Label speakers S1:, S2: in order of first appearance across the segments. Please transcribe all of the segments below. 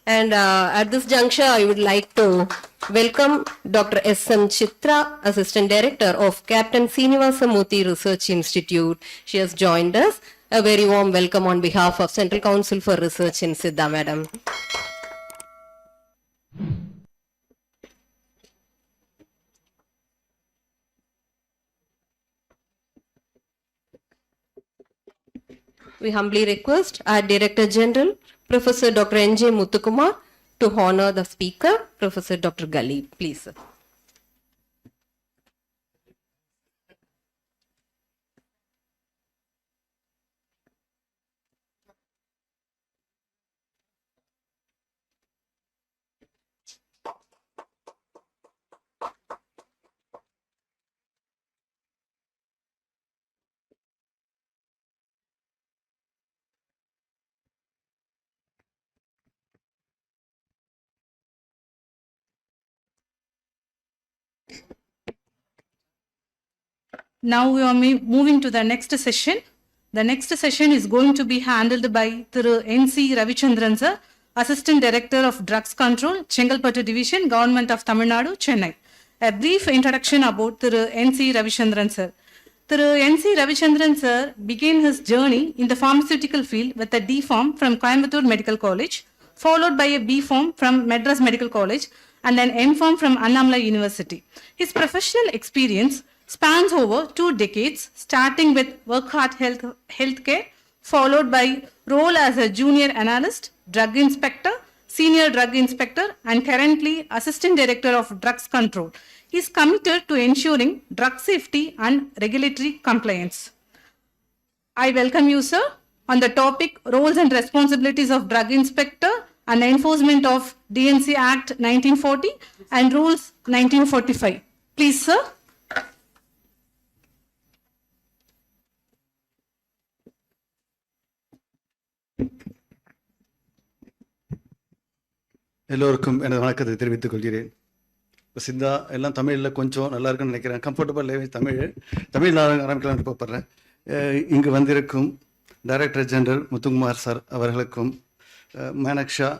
S1: And at this juncture, I would like to welcome Dr. S.M. Chitra, Assistant Director of Captain Srinivasa Murthy Research Institute. She has joined us. A very warm welcome on behalf of Central Council for Research in Siddha, Madam. We humbly request our Director General, Professor Dr. N.J. Muthukumar, to honor the speaker, Professor Dr. Gali. Please, sir.
S2: Now we are moving to the next session. The next session is going to be handled by Thiru N.C. Ravichandran sir, Assistant Director of Drugs Control, Chengalpattu Division, Government of Tamil Nadu, Chennai. A brief introduction about Thiru N.C. Ravichandran sir. Thiru N.C. Ravichandran sir began his journey in the pharmaceutical field with a D Pharm from Coimbatore Medical College, followed by a B Pharm from Madras Medical College and an M Pharm from Annamalai University. His professional experience spans over 2 decades, starting with Wockhardt Healthcare, followed by role as a junior analyst, drug inspector, senior drug inspector, and currently assistant director of drugs control. He is committed to ensuring drug safety and regulatory compliance. I welcome you, sir, on the topic roles and responsibilities of drug inspector and enforcement of DNC Act 1940 and Rules 1945. Please, sir.
S3: எல்லோருக்கும் எனது வணக்கத்தை தெரிவித்துக் கொள்கிறேன். இப்போ சித்தா எல்லாம் தமிழில் கொஞ்சம் நல்லா இருக்குன்னு நினைக்கிறேன். கம்ஃபர்டபுள் லேவேஜ் தமிழில் ஆரம்பிக்கலாம்னு விருப்பப்படுறேன். இங்கு வந்திருக்கும் டைரக்டர் ஜெனரல் முத்துக்குமார் சார் அவர்களுக்கும், மேனக்ஷா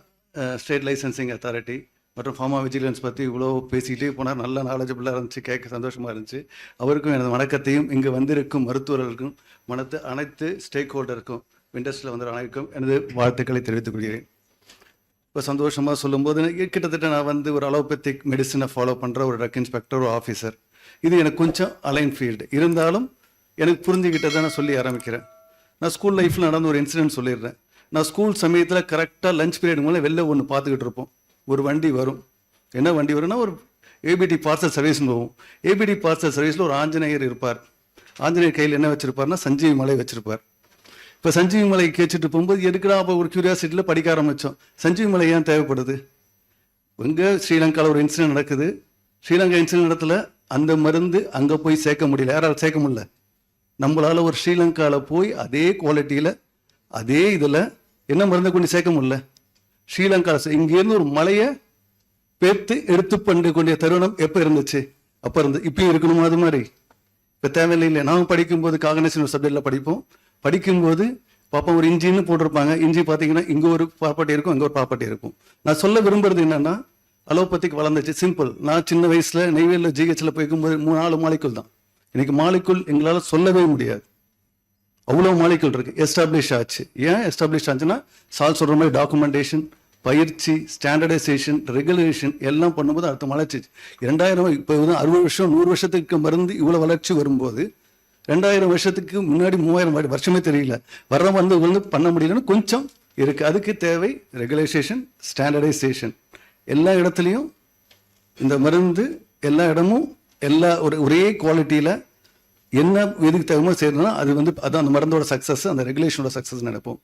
S3: ஸ்டேட் லைசன்சிங் அத்தாரிட்டி மற்றும் ஃபார்மா விஜிலன்ஸ் பற்றி இவ்வளோ பேசிகிட்டே போனார். நல்ல நாலேஜபிளாக இருந்துச்சு, கேட்க சந்தோஷமாக இருந்துச்சு. அவருக்கும் எனது வணக்கத்தையும், இங்கு வந்திருக்கும் மருத்துவர்களுக்கும், அனைத்து ஸ்டேக் ஹோல்டருக்கும், இண்டஸ்ட்ரியில் வந்து அனைவருக்கும் எனது வாழ்த்துக்களை தெரிவித்துக் கொள்கிறேன். இப்போ சந்தோஷமாக சொல்லும்போது கிட்டத்தட்ட நான் வந்து ஒரு அலோபேத்திக் மெடிசனை ஃபாலோ பண்ணுற ஒரு ட்ரக் இன்ஸ்பெக்டர், ஒரு ஆஃபீஸர். இது எனக்கு கொஞ்சம் அலைன் ஃபீல்டு இருந்தாலும் எனக்கு புரிஞ்சுக்கிட்டதை நான் சொல்லி ஆரம்பிக்கிறேன். நான் ஸ்கூல் லைஃப்பில் நடந்த ஒரு இன்சிடென்ட் சொல்லிடுறேன். நான் ஸ்கூல் சமயத்தில் கரெக்டாக லஞ்ச் பீரியட் மூலம் வெளில ஒன்று பார்த்துக்கிட்டு இருப்போம். ஒரு வண்டி வரும். என்ன வண்டி வரும்னா ஒரு ஏபிடி பார்சல் சர்வீஸ்னு போகும். ஏபிடி பார்சல் சர்வீஸில் ஒரு ஆஞ்சநேயர் இருப்பார். ஆஞ்சநேயர் கையில் என்ன வச்சுருப்பார்னா சஞ்சீவி மலை வச்சுருப்பார். இப்போ சஞ்சீவி மலை கேச்சுட்டு போகும்போது எதுக்குடா அப்போ ஒரு கியூரியாசிட்டியில் படிக்க ஆரம்பித்தோம். சஞ்சீவி மலை ஏன் தேவைப்படுது? இங்கே ஸ்ரீலங்காவில் ஒரு இன்சிடென்ட் நடக்குது. ஸ்ரீலங்கா இன்சிடென்ட் இடத்துல அந்த மருந்து அங்கே போய் சேர்க்க முடியல. யாரால் சேர்க்க முடியல? நம்மளால் ஒரு ஸ்ரீலங்காவில் போய் அதே குவாலிட்டியில் அதே இதில் என்ன மருந்தை கொண்டு சேர்க்க முடியல. ஸ்ரீலங்காவில் இங்கேருந்து ஒரு மலையை பேர்த்து எடுத்து பண்ண கொண்டிய தருணம் எப்போ இருந்துச்சு? அப்போ இருந்து இப்பயும் இருக்கணுமா? அது மாதிரி இப்போ தேவையில்லை. இல்லை, நாம் படிக்கும்போது காகனேஷன் ஒரு சப்ஜெக்டில் படிக்கும்போது பாப்பா ஒரு இஞ்சின்னு போட்டிருப்பாங்க. இஞ்சி பார்த்தீங்கன்னா இங்கே ஒரு ப்ராப்பர்ட்டி இருக்கும், அங்கே ஒரு ப்ராப்பர்ட்டி இருக்கும். நான் சொல்ல விரும்புறது என்னன்னா, அலோபதிக்கு வளர்ந்துச்சு. சிம்பிள். நான் சின்ன வயசில் நெய்வேலியில் ஜிஹெச்சில் போய்க்கும்போது 4 மாலிகுல் தான். இன்னைக்கு மாலிகுல் எங்களால் சொல்லவே முடியாது. அவ்வளோ மாலிகுல் இருக்கு. எஸ்டாப்ளிஷ் ஆச்சு. ஏன் எஸ்டாப்ளிஷ் ஆச்சுன்னா, சால் சொல்கிற மாதிரி டாக்குமெண்டேஷன், பயிற்சி, ஸ்டாண்டர்டைசேஷன், ரெகுலேஷன் எல்லாம் பண்ணும்போது அடுத்த வளர்ச்சி. 2000 இப்போ 60 வருஷம் 100 வருஷத்துக்கு மருந்து இவ்வளோ வளர்ச்சி வரும்போது 2000 வருஷத்துக்கு முன்னாடி 3000 வருஷமே தெரியல. வர்ற வந்து பண்ண முடியலன்னு கொஞ்சம் இருக்குது. அதுக்கு தேவை ரெகுலேஷன், ஸ்டாண்டர்டைசேஷன். எல்லா இடத்துலையும் இந்த மருந்து எல்லா இடமும் ஒரே குவாலிட்டியில் என்ன எதுக்கு தேவையோ செய்யணும்னா அது வந்து அதான் அந்த மருந்தோட சக்ஸஸ், அந்த ரெகுலேஷனோட சக்ஸஸ் நினைப்போம்.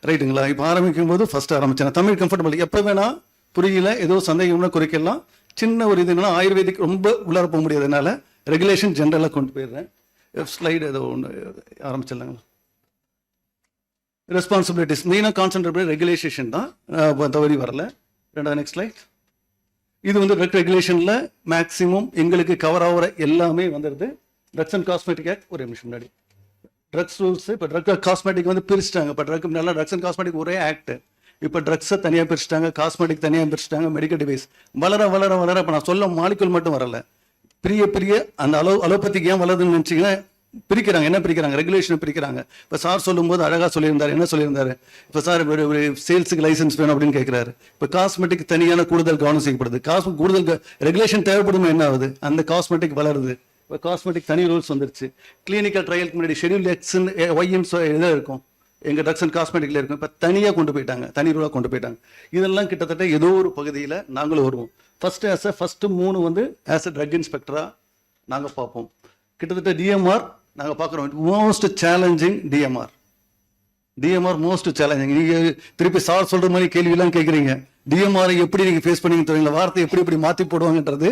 S3: ரைட்டுங்களா? இப்போ ஆரம்பிக்கும் போது ஃபர்ஸ்ட் ஆரம்பிச்சேன். தமிழ் கம்ஃபர்டபுள். எப்போ வேணா புரியல, ஏதோ சந்தேகம்னா குறைக்கலாம். சின்ன ஒரு இது என்னன்னா, ஆயுர்வேதிக் ரொம்ப உள்ளார போக முடியாதனால ரெகுலேஷன் ஜென்ரலாக கொண்டு போயிடுறேன். ஸ்லைடு ஏதோ ஒன்று ஆரம்பிச்சிடலாங்களா? ரெஸ்பான்சிபிலிட்டிஸ் மெயினாக கான்சென்ட்ரேட் பண்ணி ரெகுலேஷன் தான், தவறி வரல. ரெண்டாவது நெக்ஸ்ட் ஸ்லைட். இது வந்து ட்ரக் ரெகுலேஷனில் மேக்ஸிமம் எங்களுக்கு கவர் ஆகிற எல்லாமே வந்துடுது. ட்ரக்ஸ் அண்ட் காஸ்மெட்டிக் ஆக்ட் ஒரு நிமிஷம் முன்னாடி ட்ரக்ஸ் ரூல்ஸ். இப்போ ட்ரக் காஸ்மெட்டிக் வந்து பிரிச்சுட்டாங்க. இப்போ ட்ரக் நல்லா ட்ரக்ஸ் அண்ட் காஸ்மெட்டிக் ஒரே ஆக்ட். இப்போ ட்ரக்ஸை தனியாக பிரிச்சுட்டாங்க, காஸ்மெட்டிக் தனியாக பிரிச்சுட்டாங்க, மெடிக்கல் டிவைஸ் வளர வளர வளர இப்போ நான் சொல்ல மாலிகுல் மட்டும் வரல, பெரிய அந்த அலோபதிக்கு ஏன் வளருதுன்னு நினச்சிங்கன்னா பிரிக்கிறாங்க. என்ன பிரிக்கிறாங்க? ரெகுலேஷன் பிரிக்கிறாங்க. இப்போ சார் சொல்லும்போது அழகாக சொல்லியிருந்தார். என்ன சொல்லியிருந்தாரு? இப்போ சார் ஒரு சேல்ஸுக்கு லைசன்ஸ் வேணும் அப்படின்னு கேட்குறாரு. இப்போ காஸ்மெட்டிக் தனியான கூடுதல் கவனம் செய்யப்படுது. கூடுதல் ரெகுலேஷன் தேவைப்படுமே, என்ன ஆகுது? அந்த காஸ்மெட்டிக் வளருது. இப்போ காஸ்மெட்டிக் தனி ரூல்ஸ் வந்துருச்சு. கிளினிக்கல் ட்ரையலுக்கு முன்னாடி ஷெடியூல் எக்ஸ்ன்னு ஒய்ன்னு இதில் இருக்கும், எங்கள் ட்ரக்ஸ் அண்ட் காஸ்மெட்டிக்ல இருக்கும். இப்போ தனியாக கொண்டு போயிட்டாங்க, தனி ரூலாக கொண்டு போயிட்டாங்க. இதெல்லாம் கிட்டத்தட்ட ஏதோ ஒரு பகுதியில் நாங்களும் வருவோம். ஃபஸ்ட்டு 3 வந்து ஆஸ் அ ட்ரக் இன்ஸ்பெக்டராக நாங்கள் பார்ப்போம். கிட்டத்தட்ட டிஎம்ஆர் நாங்கள் பார்க்குறோம். Most challenging TMR most challenging. நீங்கள் திருப்பி சார் சொல்கிற மாதிரி கேள்வியெல்லாம் கேட்குறீங்க. டிஎம்ஆரை எப்படி நீங்கள் ஃபேஸ் பண்ணி தெரியுங்களா? வார்த்தை எப்படி மாற்றி போடுவாங்கன்றது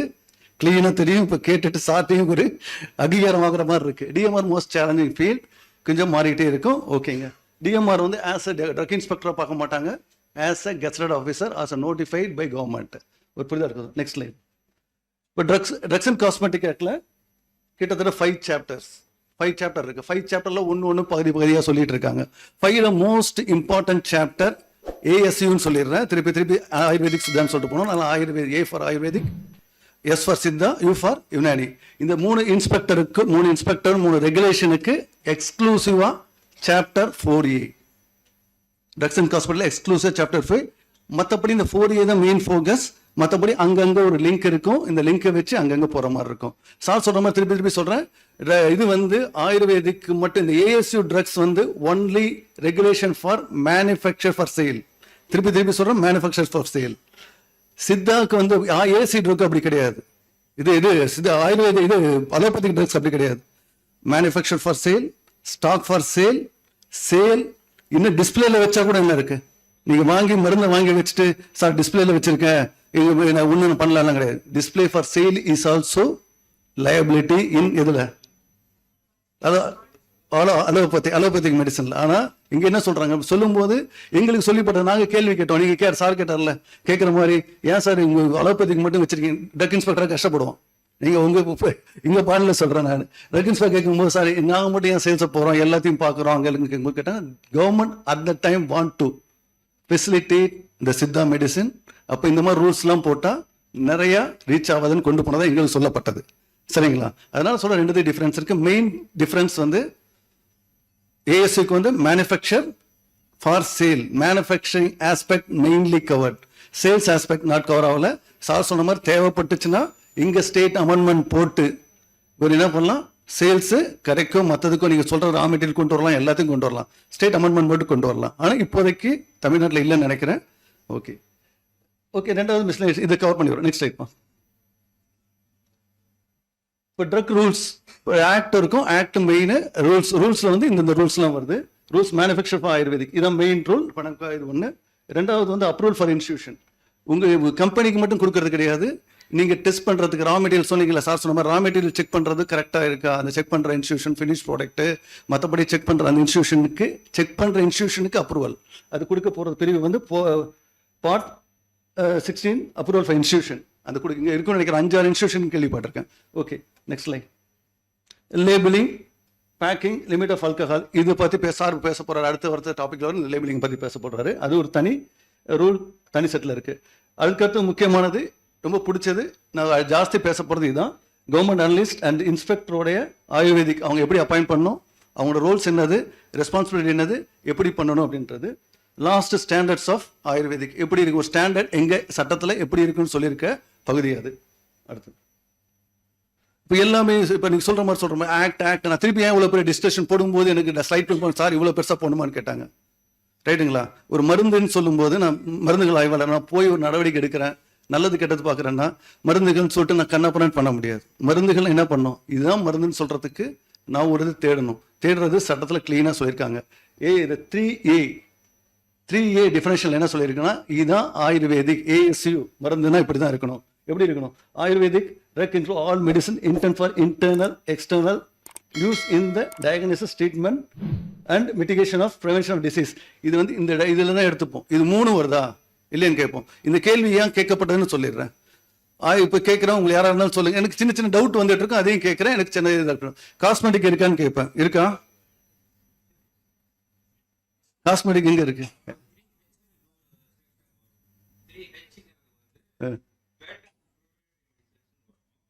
S3: கிளீனாக தெரியும். இப்போ கேட்டுட்டு சார்ட்டையும் ஒரு அங்கீகாரம் ஆகிற மாதிரி இருக்குது. டிஎம்ஆர் மோஸ்ட் சேலஞ்சிங் ஃபீல்ட், கொஞ்சம் மாறிக்கிட்டே இருக்கும். ஓகேங்க. டிஎம்ஆர் வந்து ஆஸ் அ ட்ரக் இன்ஸ்பெக்டராக பார்க்க மாட்டாங்க, as a gazetted officer, as a notified by government. ஒரு புரிதா இருக்குது. Next line. இப்போ ட்ரக்ஸ் அண்ட் காஸ்மெட்டிக் ஆக்டில் கிட்டத்தட்ட 5 சாப்டர் இருக்கு. 5 சாப்டர்ல ஒன்று பகுதியாக சொல்லிட்டு இருக்காங்க. 5ல மோஸ்ட் இம்பார்ட்டன்ட் சாப்டர் ஏஎஸ்யூன்னு சொல்லிடுறேன். திருப்பி ஆயுர்வேதிக் சித்தான்னு சொல்லிட்டு போனோம். நல்லா Ayurvedic, A for Ayurvedic, S for Siddha, U for Unani. இந்த 3 இன்ஸ்பெக்டருக்கு 3 ரெகுலேஷனுக்கு எக்ஸ்க்ளூசிவா சாப்டர் 4A ட்ரக்ஸ் அண்ட் காஸ்மெட்டிக்ல எக்ஸ்க்ளூசிவ் சாப்டர் 5. மற்றபடி இந்த 4A தான் மெயின் ஃபோக்கஸ். மற்றபடி அங்கங்கே ஒரு லிங்க் இருக்கும், இந்த லிங்கை வச்சு அங்கங்கே போகிற மாதிரி இருக்கும். சார் சொல்கிற மாதிரி திருப்பி சொல்கிறேன். இது வந்து ஆயுர்வேதிக் மட்டும், இந்த ஏஎஸ்யூ ட்ரக்ஸ் வந்து only regulation for manufacture for sale. திருப்பி சொல்கிறேன், மேனுஃபேக்சர் ஃபார் சேல். சித்தாவுக்கு வந்து ஏசி ட்ரக் அப்படி கிடையாது. இது ஆயுர்வேத, இது அலோபதிக் ட்ரக்ஸ் அப்படி கிடையாது. Manufacture for sale, stock for sale. இன்னும் டிஸ்பிளேல வச்சா கூட என்ன இருக்கு? நீங்க மருந்தை வாங்கி வச்சுட்டு சார் டிஸ்பிளேல வச்சிருக்கேன், ஒன்றும் பண்ணலாம் கிடையாது. Display for sale is also liability in எதுல? அலோபதிக் மெடிசன்ல. ஆனா இங்க என்ன சொல்றாங்க? சொல்லும்போது எங்களுக்கு சொல்லிப்பட்ட, நாங்க கேள்வி கேட்டோம். நீங்க சார் கேட்டார்ல, கேட்கிற மாதிரி, ஏன் சார் உங்க அலோபதிக் மட்டும் வச்சிருக்கீங்க? ட்ரக் இன்ஸ்பெக்டரா கஷ்டப்படுவோம். நீங்க இங்க பாடல சொல்றேன் நான். ட்ரக் இன்ஸ்பெக்டர் கேட்கும்போது, சார் நாங்க மட்டும் ஏன் சேல்ஸ் போறோம், எல்லாத்தையும் பாக்குறோம் அங்க கேட்கும்போது கேட்டாங்க, government at the time want to facilitate இந்த சித்தா மெடிசின். அப்போ இந்த மாதிரி ரூல்ஸ்லாம் போட்டால் நிறைய ரீச் ஆகாதுன்னு கொண்டு போனதா எங்களுக்கு சொல்லப்பட்டது. சரிங்களா? அதனால சொல்ல 2 டிஃபரன்ஸ் இருக்கு. மெயின் டிஃபரன்ஸ் வந்து ஏஎஸ்சிக்கு வந்து manufacture for sale, manufacturing aspect mainly covered, sales aspect not cover ஆகல. சார் சொன்ன மாதிரி தேவைப்பட்டுச்சுன்னா இங்க ஸ்டேட் அமெண்ட்மெண்ட் போட்டு ஒரு என்ன பண்ணலாம், சேல்ஸ் கரெக்டும் மற்றதுக்கும் நீங்க சொல்ற ரா மெட்டீரியல் கொண்டு வரலாம், எல்லாத்தையும் கொண்டு வரலாம், ஸ்டேட் அமெண்ட்மெண்ட் போட்டு கொண்டு வரலாம். ஆனால் இப்போதைக்கு தமிழ்நாட்டில் இல்லைன்னு நினைக்கிறேன். ஓகே, 2வது மிஸ்லேனியஸ் இதை கவர் பண்ணி வரோம். Next type. இப்போ ட்ரக் ரூல்ஸ் ஆக்ட் இருக்கும். ஆக்ட் மெயின் ரூல்ஸ்ல வந்து இந்த ரூல்ஸ்லாம் வருது. ரூல்ஸ் மேனுஃபேக்சர் ஃபார் ஆயுர்வேதிக், இதான் மெயின் ரூல். இது 1. 2வது வந்து அப்ரூவல் ஃபார் இன்ஸ்டியூஷன். உங்க கம்பெனிக்கு மட்டும் கொடுக்கறது கிடையாது, நீங்க டெஸ்ட் பண்றதுக்கு ரா மெட்டீரியல் சொன்னீங்களா, சார் சொன்ன மாதிரி ரா மெட்டீரியல் செக் பண்றது கரெக்டா இருக்கா, அந்த செக் பண்ற இன்ஸ்டியூஷன் ஃபினிஷ் ப்ராடக்ட், மற்றபடி செக் பண்ற அந்த இன்ஸ்டியூஷனுக்கு அப்ரூவல். அது கொடுக்க போறது பிரிவு வந்து பார்ட் 16 அப்ரூவல் ஃபார் இன்ஸ்டியூஷன். அந்த இங்க இருக்குன்னு நினைக்கிறேன். 5-6 இன்ஸ்டியூஷன் கேள்விப்பட்டிருக்கேன். Okay, next line. Labelling, packing, limit of alcohol, இது பத்தி சார் பேச போறாரு. அடுத்த டாபிக்ல வரும் இந்த லேபிளிங் பத்தி பேச போறாரு. அது ஒரு தனி ரூல், தனி செட்டில் இருக்கு. அதுக்கடுத்து முக்கியமானது, ரொம்ப பிடிச்சது, நான் ஜாஸ்தி பேச போறது இதுதான். கவர்மெண்ட் அனலிஸ்ட் அண்ட் இன்ஸ்பெக்டரோடைய ஆயுர்வேதிக் அவங்க எப்படி அப்பாயிண்ட் பண்ணணும், அவங்களோட ரோல்ஸ் என்னது, ரெஸ்பான்சிபிலிட்டி என்னது, எப்படி பண்ணணும் அப்படின்றது. லாஸ்ட் ஸ்டாண்டர்ட்ஸ் ஆஃப் ஆயுர்வேதிக் எப்படி இருக்கு, ஒரு ஸ்டாண்டர்ட் எங்க சட்டத்தில் எப்படி இருக்குன்னு சொல்லியிருக்க பகுதி அது. அடுத்து இப்போ எல்லாமே இப்போ நீங்கள் சொல்கிற மாதிரி ஆக்ட் நான் திருப்பி ஏன் இவ்வளோ பெரிய டிஸ்கஷன் போடும்போது எனக்கு ஸ்லைட் சார் இவ்வளோ பெருசாக போடணுமான்னு கேட்டாங்க. ரைட்டுங்களா? ஒரு மருந்துன்னு சொல்லும்போது நான் மருந்துகள் ஆய்வாளர், நான் போய் ஒரு நடவடிக்கை எடுக்கிறேன், நல்லது கெட்டது பார்க்குறேன்னா மருந்துகள்னு சொல்லிட்டு நான் கண்ணப்பனன் பண்ண முடியாது. மருந்துகள் என்ன பண்ணணும், இதுதான் மருந்துன்னு சொல்கிறதுக்கு நான் ஒரு இது தேடுறது சட்டத்தில் கிளீனாக சொல்லியிருக்காங்க. இது 3A டிஃபரன்ஷியல் என்ன சொல்லியிருக்குன்னா, இதுதான் ஆயுர்வேதிக். ஏஎஸ்யூ மருந்துனா இப்படி தான் இருக்கணும். எப்படி இருக்கணும்? Ayurvedic drug include all medicine intend for internal external use in the diagnosis, treatment and mitigation of prevention of disease. இது வந்து இந்த இதில் தான் எடுத்துப்போம். இது 3 வருதா இல்லைன்னு கேட்போம். இந்த கேள்வி ஏன் கேட்கப்பட்டதுன்னு சொல்லிடுறேன். இப்போ கேட்குறேன், உங்களுக்கு யாராக இருந்தாலும் சொல்லுங்க. எனக்கு சின்ன சின்ன டவுட் வந்துட்டு இருக்கும், அதையும் கேட்குறேன். எனக்கு சின்ன இதாக இருக்கணும். காஸ்மெட்டிக் இருக்கான்னு கேட்பேன். இருக்கா? காஸ்மெட்டிக் எங்க இருக்கு?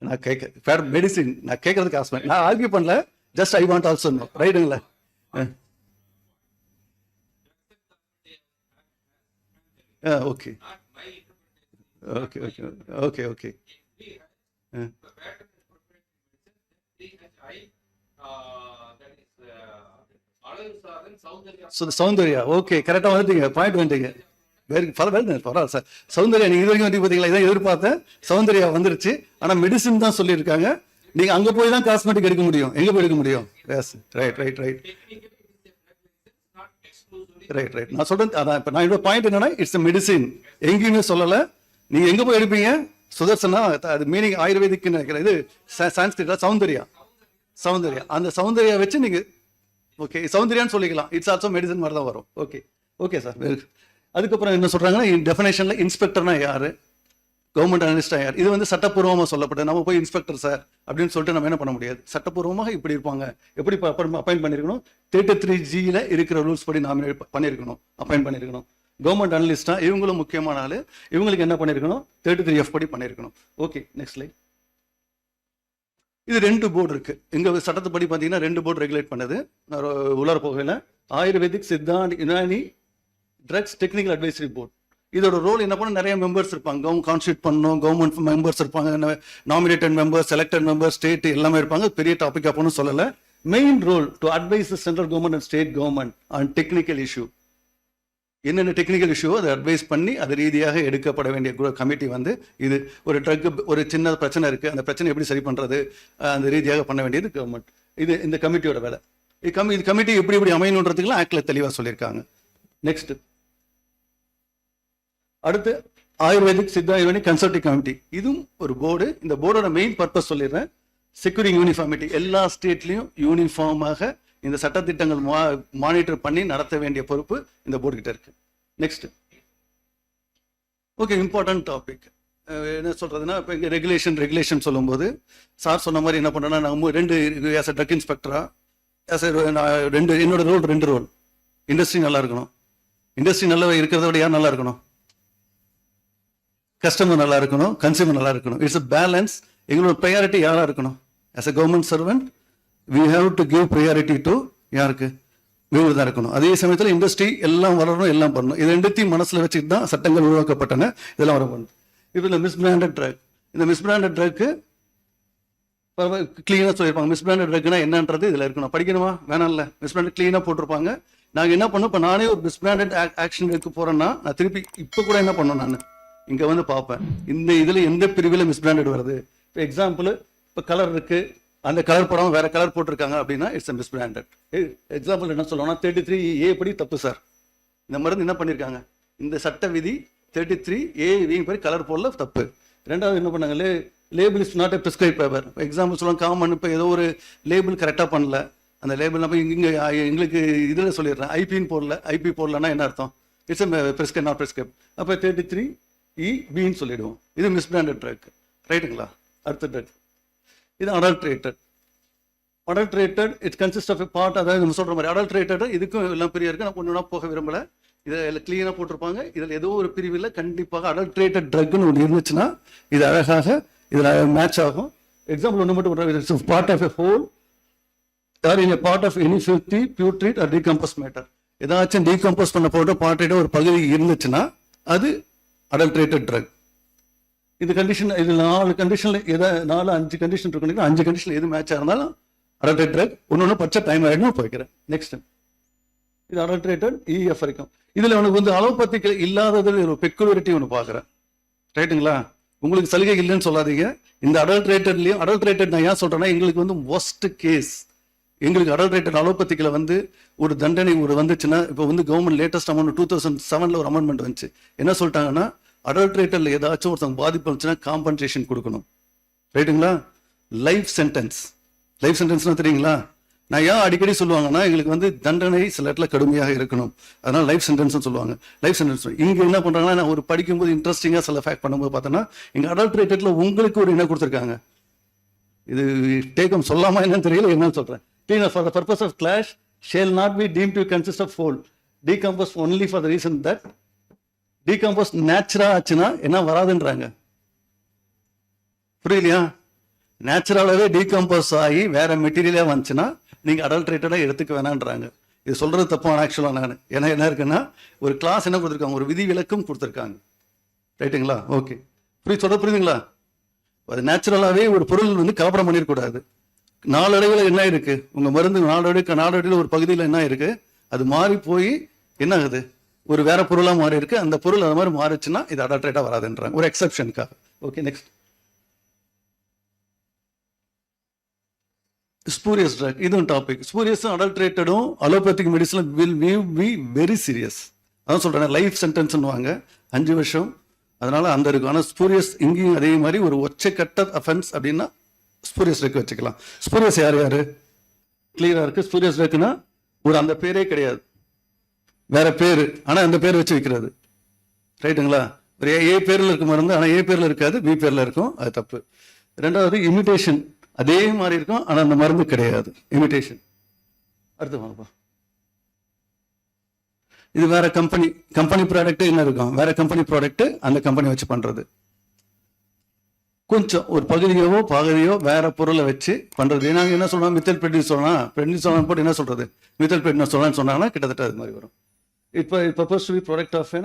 S3: நான் கேட்க மெடிசின் நான் கேட்கறதுக்கு ஆசை, நான் ஆர்கியூ பண்ணல, just I want also no, ரைட்டுங்களா? Okay okay okay okay okay. Soundarya okay, கரெக்டாக வந்துட்டீங்க, பாயிண்ட் வந்துட்டீங்க. பரவாயில்ல சார். சௌந்தர்யா நீங்க இது வரைக்கும் வந்து பார்த்தீங்களா, இதான் எதிர்பார்த்தேன். சௌந்தர்யா வந்துருச்சு. ஆனால் மெடிசின் தான் சொல்லியிருக்காங்க. நீங்க அங்க போய் தான் காஸ்மெட்டிக் எடுக்க முடியும். எங்க போய் எடுக்க முடியும்? Yes, right right right right right. நான் சொல்றேன் அதான். இப்போ நான் என்னோட பாயிண்ட் என்னன்னா, இட்ஸ் மெடிசின், எங்கேயுமே சொல்லல. நீங்க எங்க போய் எடுப்பீங்க? சுதர்சனா, அது மீனிங் ஆயுர்வேதிக்னு நினைக்கிறேன். இது சான்ஸ்கிரிட்ல சௌந்தர்யா, சௌந்தர்யா. அந்த சௌந்தர்யா வச்சு நீங்க ஓகே சௌந்தர்யான்னு சொல்லிக்கலாம். இட்ஸ் ஆல்சோ மெடிசன் மாதிரி தான் வரும். Okay okay sir. அதுக்கப்புறம் என்ன சொல்றாங்கன்னா, டெஃபினேஷன்ல இன்ஸ்பெக்டர்னா யாரு, கவர்மெண்ட் அனலிஸ்டா யார், இது வந்து சட்டப்பூர்வமாக சொல்லப்பட்டது. நம்ம போய் இன்ஸ்பெக்டர் சார் அப்படின்னு சொல்லிட்டு நம்ம என்ன பண்ண முடியாது. சட்டப்பூர்வமாக இப்படி இருப்பாங்க, எப்படி அப்பாயிண்ட் பண்ணியிருக்கணும், 33G இருக்கிற ரூல்ஸ் படி நாமினேட் பண்ணியிருக்கணும், அப்பாயிண்ட் பண்ணியிருக்கணும். கவர்மெண்ட் அனலிஸ்டா இவங்களும் முக்கியமான ஆளு, இவங்களுக்கு என்ன பண்ணியிருக்கணும், 33F படி பண்ணியிருக்கணும். Okay, next slide. இது 2 போர்டு இருக்கு. எங்க சட்டத்துப்படி பார்த்தீங்கன்னா 2 போர்டு ரெகுலேட் பண்ணது. உலர போகையில் ஆயுர்வேதிக் சித்தாந்த் Unani drugs technical advisory board. இதோட ரோல் என்ன பண்ண, நிறைய மெம்பர்ஸ் இருப்பாங்க, கான்ஸ்டியூட் பண்ணணும், கவர்மெண்ட் மெம்பர்ஸ் இருப்பாங்க, nominated members, selected members, state எல்லாமே இருப்பாங்க. பெரிய டாபிக் அப்போன்னு சொல்லலை. Main role to advise central government and state government on technical issue. என்னென்ன டெக்னிக்கல் இஷ்யூவோ அதை அட்வைஸ் பண்ணி அது ரீதியாக எடுக்கப்பட வேண்டிய கமிட்டி வந்து இது. ஒரு ட்ரக், ஒரு சின்ன பிரச்சனை இருக்கு, அந்த பிரச்சனை எப்படி சரி பண்றது, அந்த ரீதியாக பண்ண வேண்டியது கவர்மெண்ட். இது இந்த கமிட்டியோட வேலை. இது கமிட்டி எப்படி அமையணுன்றதுக்குலாம் ஆக்ட்ல தெளிவாக சொல்லியிருக்காங்க. நெக்ஸ்ட், அடுத்து ayurvedic Siddha Unani consulting committee. இதுவும் ஒரு போர்டு. இந்த போர்டோட மெயின் பர்பஸ் சொல்லிடுறேன், செக்யூரிங் யூனிஃபார்மிட்டி. எல்லா ஸ்டேட்லையும் யூனிஃபார்மாக இந்த சட்டத்திட்டங்கள் மானிட்டர் பண்ணி நடத்த வேண்டிய பொறுப்பு இந்த போர்டு கிட்ட இருக்கு. நெக்ஸ்ட், ஓகே, இம்பார்ட்டன்ட் டாபிக் என்ன சொல்றதுன்னா, இப்போ இங்கே ரெகுலேஷன் சொல்லும்போது சார் சொன்ன மாதிரி என்ன பண்ணுறேன்னா, நான் 2 ஆஸ் அ ட்ரக் இன்ஸ்பெக்டரா என்னோட ரோல் 2 ரோல். இண்டஸ்ட்ரி நல்லா இருக்கணும். இண்டஸ்ட்ரி நல்லா இருக்கிறத விட யார் நல்லா இருக்கணும்? கஸ்டமர் நல்லா இருக்கணும், கன்சியூமர் நல்லா இருக்கணும். It's a balance. எங்களோட ப்ரையாரிட்டி யாரா இருக்கணும்? As a government servant we have to give priority to யாருக்கு? இவங்க தான் இருக்கணும். அதே சமயத்தில் இண்டஸ்ட்ரி எல்லாம் வளரணும், எல்லாம் பண்ணணும். இது 2த்தையும் மனசில் வச்சுட்டு தான் சட்டங்கள் உருவாக்கப்பட்டன. இதெல்லாம் வர பண்ணணும். இப்போ இந்த மிஸ்பிராண்டட் ட்ரக், இந்த மிஸ்பிராண்டட் ட்ரக்கு கிளீனாக சொல்லியிருப்பாங்க. மிஸ்பிராண்டட் ட்ரக்னா என்னன்றது இதில் இருக்கணும். படிக்கணுமா? வேணாம் இல்லை, மிஸ்பிராண்டட் கிளீனாக போட்டிருப்பாங்க. நாங்கள் என்ன பண்ணோம், இப்போ நானே ஒரு மிஸ்பிராண்டட் ஆக்ஷன் எடுக்க போகிறேன்னா நான் திருப்பி இப்போ கூட என்ன பண்ணணும், நான் இங்கே வந்து பார்ப்பேன் இந்த இதில் எந்த பிரிவில் மிஸ்பிராண்டட் வருது. இப்போ எக்ஸாம்பிள், இப்போ கலர் இருக்கு, அந்த கலர் போடாமல் வேற கலர் போட்டிருக்காங்க அப்படின்னா இட்ஸ் மிஸ்பிராண்டட். எக்ஸாம்பிள் என்ன சொல்லுவோம்னா, 33A படி தப்பு சார். இந்த மருந்து என்ன பண்ணியிருக்காங்க, இந்த சட்ட விதி 33A படி கலர் போடல, தப்பு. ரெண்டாவது என்ன பண்ணாங்க, label is not a prescribe paper. Example சொல்லுவாங்க, காமன் இப்போ ஏதோ ஒரு லேபிள் கரெக்டாக பண்ணல, அந்த லேபிள் நம்ம இங்கே எங்களுக்கு இதில் சொல்லிடுறேன், ஐபின்னு போடல. ஐபி போடலன்னா என்ன அர்த்தம்? It's prescribe not prescribe. அப்போ 33EB சொல்லிடுவோம். இது மிஸ்பிராண்டட் ட்ரக், ரைட்டுங்களா? அடுத்த ட்ரக் இது adulterated. Adulterated it consist of a part. அதாவது நம்ம சொல்ற மாதிரி அடல்ட்ரேட்டட் இதுக்கும் எல்லாம் பிரிவு இருக்கு. நான் ஒன்றுனா போக விரும்பல. இதில் கிளீனாக போட்டிருப்பாங்க. இதில் ஏதோ ஒரு பிரிவில் கண்டிப்பாக அடல்ட்ரேட்டட் ட்ரக்னு ஒன்று இருந்துச்சுன்னா இது அழகாக இதில் மேட்ச் ஆகும். எக்ஸாம்பிள் ஒன்று மட்டும், part of a whole or in a part of any filthy putrid or decompose matter. ஏதாச்சும் டீகம்போஸ் பண்ண போட்ட பார்ட்டோட ஒரு பகுதி இருந்துச்சுன்னா அது அடல்ட்ரேட்டட் ட்ரக். இந்த கண்டிஷன், இது 4 கண்டிஷன்ல ஏதாவது 4-5 கண்டிஷன் இருக்கு. 5 கண்டிஷன்ல எது மேட்சா இருந்தாலும் அடல்ட்ரேட் ட்ரக். ஒன்று பச்சை டைம் ஆகிடும் போய்க்கிறேன். நெக்ஸ்ட், இது அடல்ட்ரேட்டட் EF வரைக்கும். இதுல உனக்கு வந்து அலோபதிக்கு இல்லாதது ஒரு பெக்குலரிட்டி ஒன்று பார்க்குறேன், ரைட்டுங்களா? உங்களுக்கு சலுகை இல்லைன்னு சொல்லாதீங்க. இந்த அடல்ட்ரேட்டட்லயும் அடல்ட்ரேட்டட் நான் ஏன் சொல்றேன்னா, எங்களுக்கு வந்து ஒஸ்ட் கேஸ். எங்களுக்கு அடல்ட்ரேட்டட் அலோபதிக்கில் வந்து ஒரு தண்டனை ஒரு வந்துச்சுன்னா, இப்போ வந்து கவர்மெண்ட் லேட்டஸ்ட் அமெண்ட்மெண்ட் 2007 ஒரு அமெண்ட்மெண்ட் வந்துச்சு. என்ன சொல்லிட்டாங்கன்னா, அடல்ட்ரேட்டர்ல ஏதாச்சும் ஒருத்தவங்க பாதிப்பு வந்துச்சுன்னா காம்பன்சேஷன் கொடுக்கணும், ரைட்டுங்களா? Life sentence. லைஃப் சென்டென்ஸ்னா தெரியுங்களா? நான் ஏன் அடிக்கடி சொல்லுவாங்கன்னா, எங்களுக்கு வந்து தண்டனை சில இடத்துல கடுமையாக இருக்கணும், அதனால லைஃப் சென்டென்ஸ் சொல்லுவாங்க. லைஃப் சென்டென்ஸ் இங்க என்ன பண்றாங்கன்னா, நான் ஒரு படிக்கும்போது இன்ட்ரெஸ்டிங்கா சில ஃபேக்ட் பண்ணும்போது பார்த்தோன்னா, எங்க அடல்ட்ரேட்டட்ல உங்களுக்கு ஒரு என்ன கொடுத்துருக்காங்க, இது டேக்கம் சொல்லாமா என்னன்னு தெரியல, என்னன்னு சொல்றேன். For the purpose of clash shall not be deemed to consist of whole, decompose only for the reason that decompose Natura ஆச்சுன்னா என்ன வராதுன்றாங்க. புரியலையா? நேச்சுரலாவே டீகம்போஸ் ஆகி வேற மெட்டீரியலா வந்துச்சுன்னா நீங்க அடல்ட்ரேட்டடா எடுத்துக்க வேணான்றாங்க. இது சொல்றது தப்பான ஆக்சுவலா நான். ஏன்னா என்ன இருக்குன்னா ஒரு கிளாஸ் என்ன கொடுத்துருக்காங்க, ஒரு விதி விலக்கும் கொடுத்துருக்காங்க. ரைட்டுங்களா? ஓகே, புரியுதுங்களா? அது நேச்சுரலாவே ஒரு பொருள் வந்து கலப்படம் பண்ணிடக்கூடாது. நாளடைவில் என்ன இருக்கு, உங்க மருந்து நாளடைவில் ஒரு பகுதியில் என்ன இருக்கு, அது மாறி போய் என்ன ஆகுது, ஒரு வேற பொருளா மாறி இருக்கு. அந்த பொருள் அது மாதிரி மாறிச்சுன்னா இது அடல்ட்ரேட்டா வராதுன்றாங்க, ஒரு எக்ஸப்ஷனுக்காக. Okay, next. ஸ்பூரியஸ் ட்ரக், இதுவும் டாபிக். ஸ்பூரியஸும் அடல்ட்ரேட்டடும் allopathic medicine will be very serious. அதான் சொல்றேன், லைஃப் சென்டென்ஸ்னுவாங்க, 5 வருஷம். அதனால அந்த இருக்கும். ஆனால் ஸ்பூரியஸ் இங்கேயும் அதே மாதிரி ஒரு ஒற்றைக்கட்ட அஃபென்ஸ் அப்படின்னா ஸ்பூரியஸ் ட்ரக் வச்சுக்கலாம். ஸ்பூரியஸ் யார் கிளியரா இருக்கு? ஸ்பூரியஸ் ட்ரக்னா ஒரு அந்த பேரே கிடையாது, வேற பேரு, ஆனா அந்த பேர் வச்சு வைக்கிறது. ரைட்டுங்களா? ஒரு ஏ பேர்ல இருக்க மருந்து ஆனா ஏ பேர்ல இருக்காது, பி பேர்ல இருக்கும், அது தப்பு. ரெண்டாவது இமிடேஷன், அதே மாதிரி இருக்கும் ஆனா அந்த மருந்து கிடையாது, இமிடேஷன். அடுத்து வாங்கப்பா. இது வேற கம்பெனி ப்ராடக்ட் என்ன இருக்கும், வேற கம்பெனி ப்ராடக்ட் அந்த கம்பெனி வச்சு பண்றது. கொஞ்சம் ஒரு பகுதியோ வேற பொருளை வச்சு பண்றது. நாங்க என்ன சொல்றோம், மித்தல் பெட்னிசோலா போட்டு என்ன சொல்றது, மித்தல் பெட்னிசோலான்னு சொன்னாங்கன்னா கிட்டத்தட்ட அது மாதிரி வரும். இப்போ ப்ராடக்ட் ஆஃப்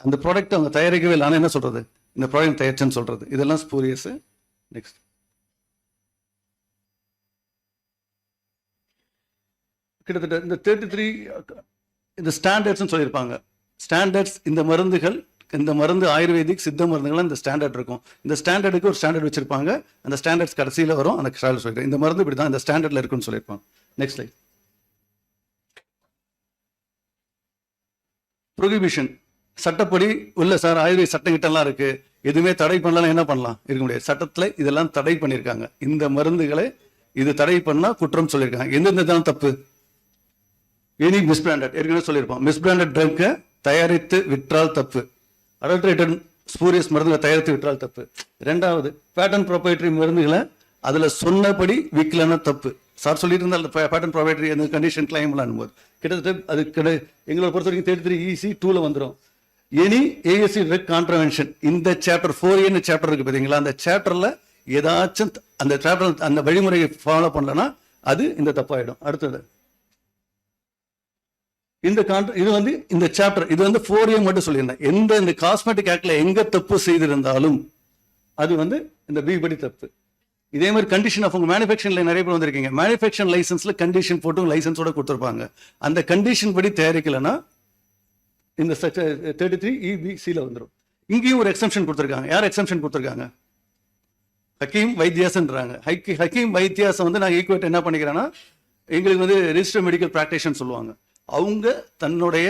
S3: அந்த ப்ராடக்ட் அவங்க தயாரிக்கவே இல்லை, ஆனால் என்ன சொல்றது, இந்த ப்ராடக்ட் தயாரிச்சுன்னு சொல்றது. இதெல்லாம் ஸ்பூரியஸ். நெக்ஸ்ட், கிட்டத்தட்ட இந்த 33 இந்த ஸ்டாண்டர்ட்ஸ் சொல்லியிருப்பாங்க. ஸ்டாண்டர்ட்ஸ், இந்த மருந்து ஆயுர்வேதிக் சித்த மருந்துகள் இந்த ஸ்டாண்டர்ட் இருக்கும். இந்த ஸ்டாண்டர்டுக்கு ஒரு ஸ்டாண்டர்ட் வச்சிருப்பாங்க, அந்த ஸ்டாண்டர்ட்ஸ் கடைசியில் வரும். அந்த ஸ்டாண்டர்ட் சொல்லிடுறேன், இந்த மருந்து இப்படி தான் இந்த ஸ்டாண்டர்ட்ல இருக்குன்னு சொல்லியிருப்பாங்க. Next slide. ப்ரொஹிபிஷன், சட்டப்படி உள்ள சார் ஆயுர்வேத சட்டங்கிட்டெல்லாம் இருக்கு, எதுவுமே தடை பண்ணலாம், என்ன பண்ணலாம், இருக்க முடியாது. சட்டத்தில் இதெல்லாம் தடை பண்ணியிருக்காங்க. இந்த மருந்துகளை இது தடை பண்ணா குற்றம் சொல்லியிருக்காங்க. எந்தெந்த தப்பு, எனி மிஸ்பிராண்டட், ஏற்கனவே சொல்லியிருப்போம், மிஸ்பிராண்டட் ட்ரக்கை தயாரித்து விற்றால் தப்பு, அடல்ட்ரேட்டட் ஸ்பூரியஸ் மருந்துகளை தயாரித்து விற்றால் தப்பு. ரெண்டாவது, பேட்டன் ப்ராப்ரைட்டரி மருந்துகளை அதுல சொன்னபடி விற்கலன்னா தப்பு. சார் சொல்லிட்டு இருந்தால் பேட்டன் ப்ராப்ரைட்டரி அந்த கண்டிஷன் கிளைம்லாம் போது கிட்டத்தட்ட அது எங்களை பொறுத்த வரைக்கும் 33 EC 2ல வந்துடும். எனி ஏஎஸ்சி ட்ரக் கான்ட்ரவென்ஷன், இந்த சாப்டர் 4A சாப்டர் இருக்கு பார்த்தீங்களா, அந்த சாப்டர்ல ஏதாச்சும் அந்த சாப்டர் அந்த வழிமுறையை ஃபாலோ பண்ணலன்னா அது இந்த தப்பாயிடும். அடுத்தது இது வந்து இந்த சாப்டர், இது வந்து 4A மட்டும் சொல்லியிருந்தேன். இந்த காஸ்மெட்டிக் ஆக்ட்ல எங்க தப்பு செய்திருந்தாலும் அது வந்து இந்த பி படி தப்பு. இதே மாதிரி கண்டிஷன் ஆஃப் உங்க மேனுஃபேக்சரிங்ல நிறைய பேர் வந்திருக்கீங்க, மேனுஃபேக்சரிங் லைசன்ஸ்ல கண்டிஷன் போட்டு லைசன்ஸோட கொடுத்துருப்பாங்க. அந்த கண்டிஷன் படி தயாரிக்கலன்னா இந்த 33 EBCல வந்துடும். இங்கேயும் ஒரு எக்ஸம்ஷன் கொடுத்துருக்காங்க. யார் எக்ஸம்ஷன் கொடுத்துருக்காங்க? ஹக்கீம் வைத்தியாசன்றாங்க. ஹக்கீம் வைத்தியாசம் வந்து நாங்கள் ஈக்குவேட் என்ன பண்ணிக்கிறேன்னா, எங்களுக்கு வந்து ரிஜிஸ்டர் மெடிக்கல் பிராக்டிஷன் சொல்லுவாங்க. அவங்க தன்னுடைய